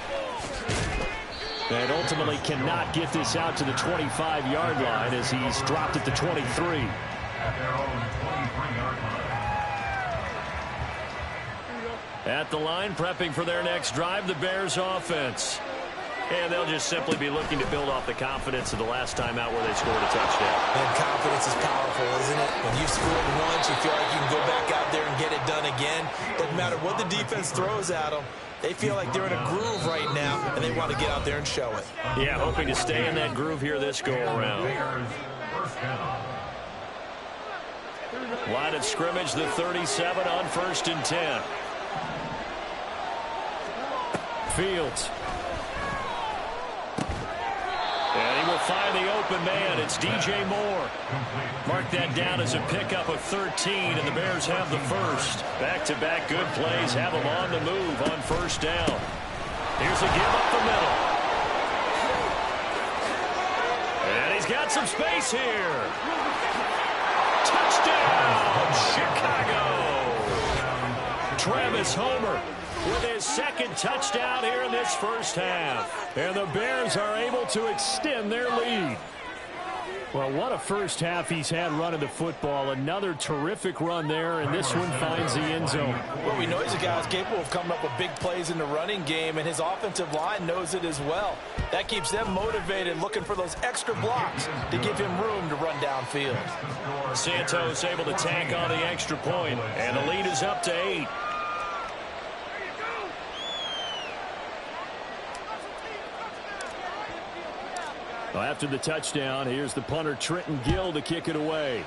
And ultimately cannot get this out to the 25-yard line as he's dropped at the 23.
At their own 23-yard line.
At the line, prepping for their next drive, the Bears offense. And they'll just simply be looking to build off the confidence of the last time out where they scored a touchdown.
And confidence is powerful, isn't it? When you've scored once, you feel like you can go back out there and get it done again. Doesn't matter what the defense throws at them. They feel like they're in a groove right now, and they want to get out there and show it.
Yeah, hoping to stay in that groove here this go-around. Line of scrimmage, the 37 on 1st and 10. Fields. And he will find the open man. It's DJ Moore. Mark that down as a pickup of 13, and the Bears have the first. Back-to-back good plays have them on the move on 1st down. Here's a give up the middle. And he's got some space here. Touchdown, Chicago. Travis Homer with his second touchdown here in this first half. And the Bears are able to extend their lead. Well, what a first half he's had running the football. Another terrific run there, and this one finds the end zone.
Well, we know he's a guy who's capable of coming up with big plays in the running game, and his offensive line knows it as well. That keeps them motivated, looking for those extra blocks to give him room to run downfield.
Santos able to tack on the extra point, and the lead is up to 8. Well, after the touchdown, here's the punter Trenton Gill to kick it away.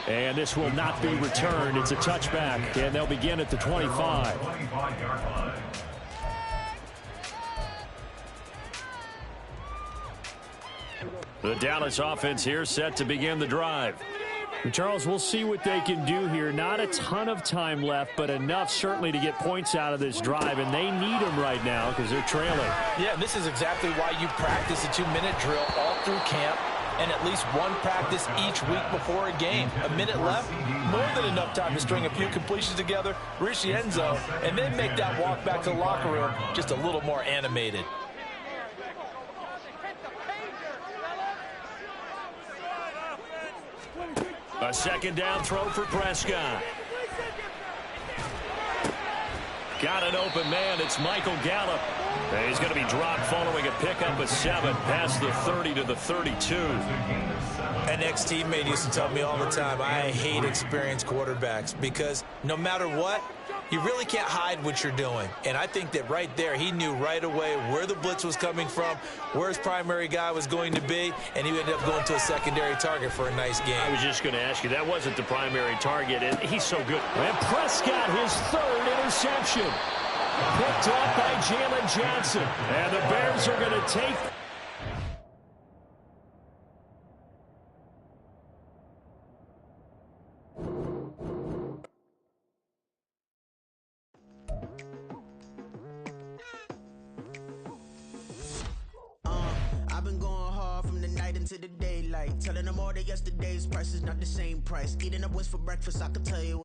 And this will not be returned. It's a touchback, and they'll begin at the 25. The Dallas offense here set to begin the drive. Charles, we'll see what they can do here. Not a ton of time left, but enough certainly to get points out of this drive, and they need them right now because they're trailing.
Yeah, this is exactly why you practice a 2-minute drill all through camp and at least one practice each week before a game. A minute left, more than enough time to string a few completions together, reach the end zone, and then make that walk back to the locker room just a little more animated.
A second down throw for Prescott. Got an open man. It's Michael Gallup. And he's going to be dropped following a pickup of 7 past the 30 to the 32.
An ex-teammate used to tell me all the time, I hate experienced quarterbacks because no matter what, you really can't hide what you're doing. And I think that right there, he knew right away where the blitz was coming from, where his primary guy was going to be, and he ended up going to a secondary target for a nice game.
I was just going to ask you, that wasn't the primary target, and he's so good. And Prescott, his 3rd interception. Picked up by Jalen Johnson. And the Bears are going to take...
I've been going hard from the night into the daylight, telling them all that yesterday's price is not the same price. Eating up what's for breakfast, I can tell you.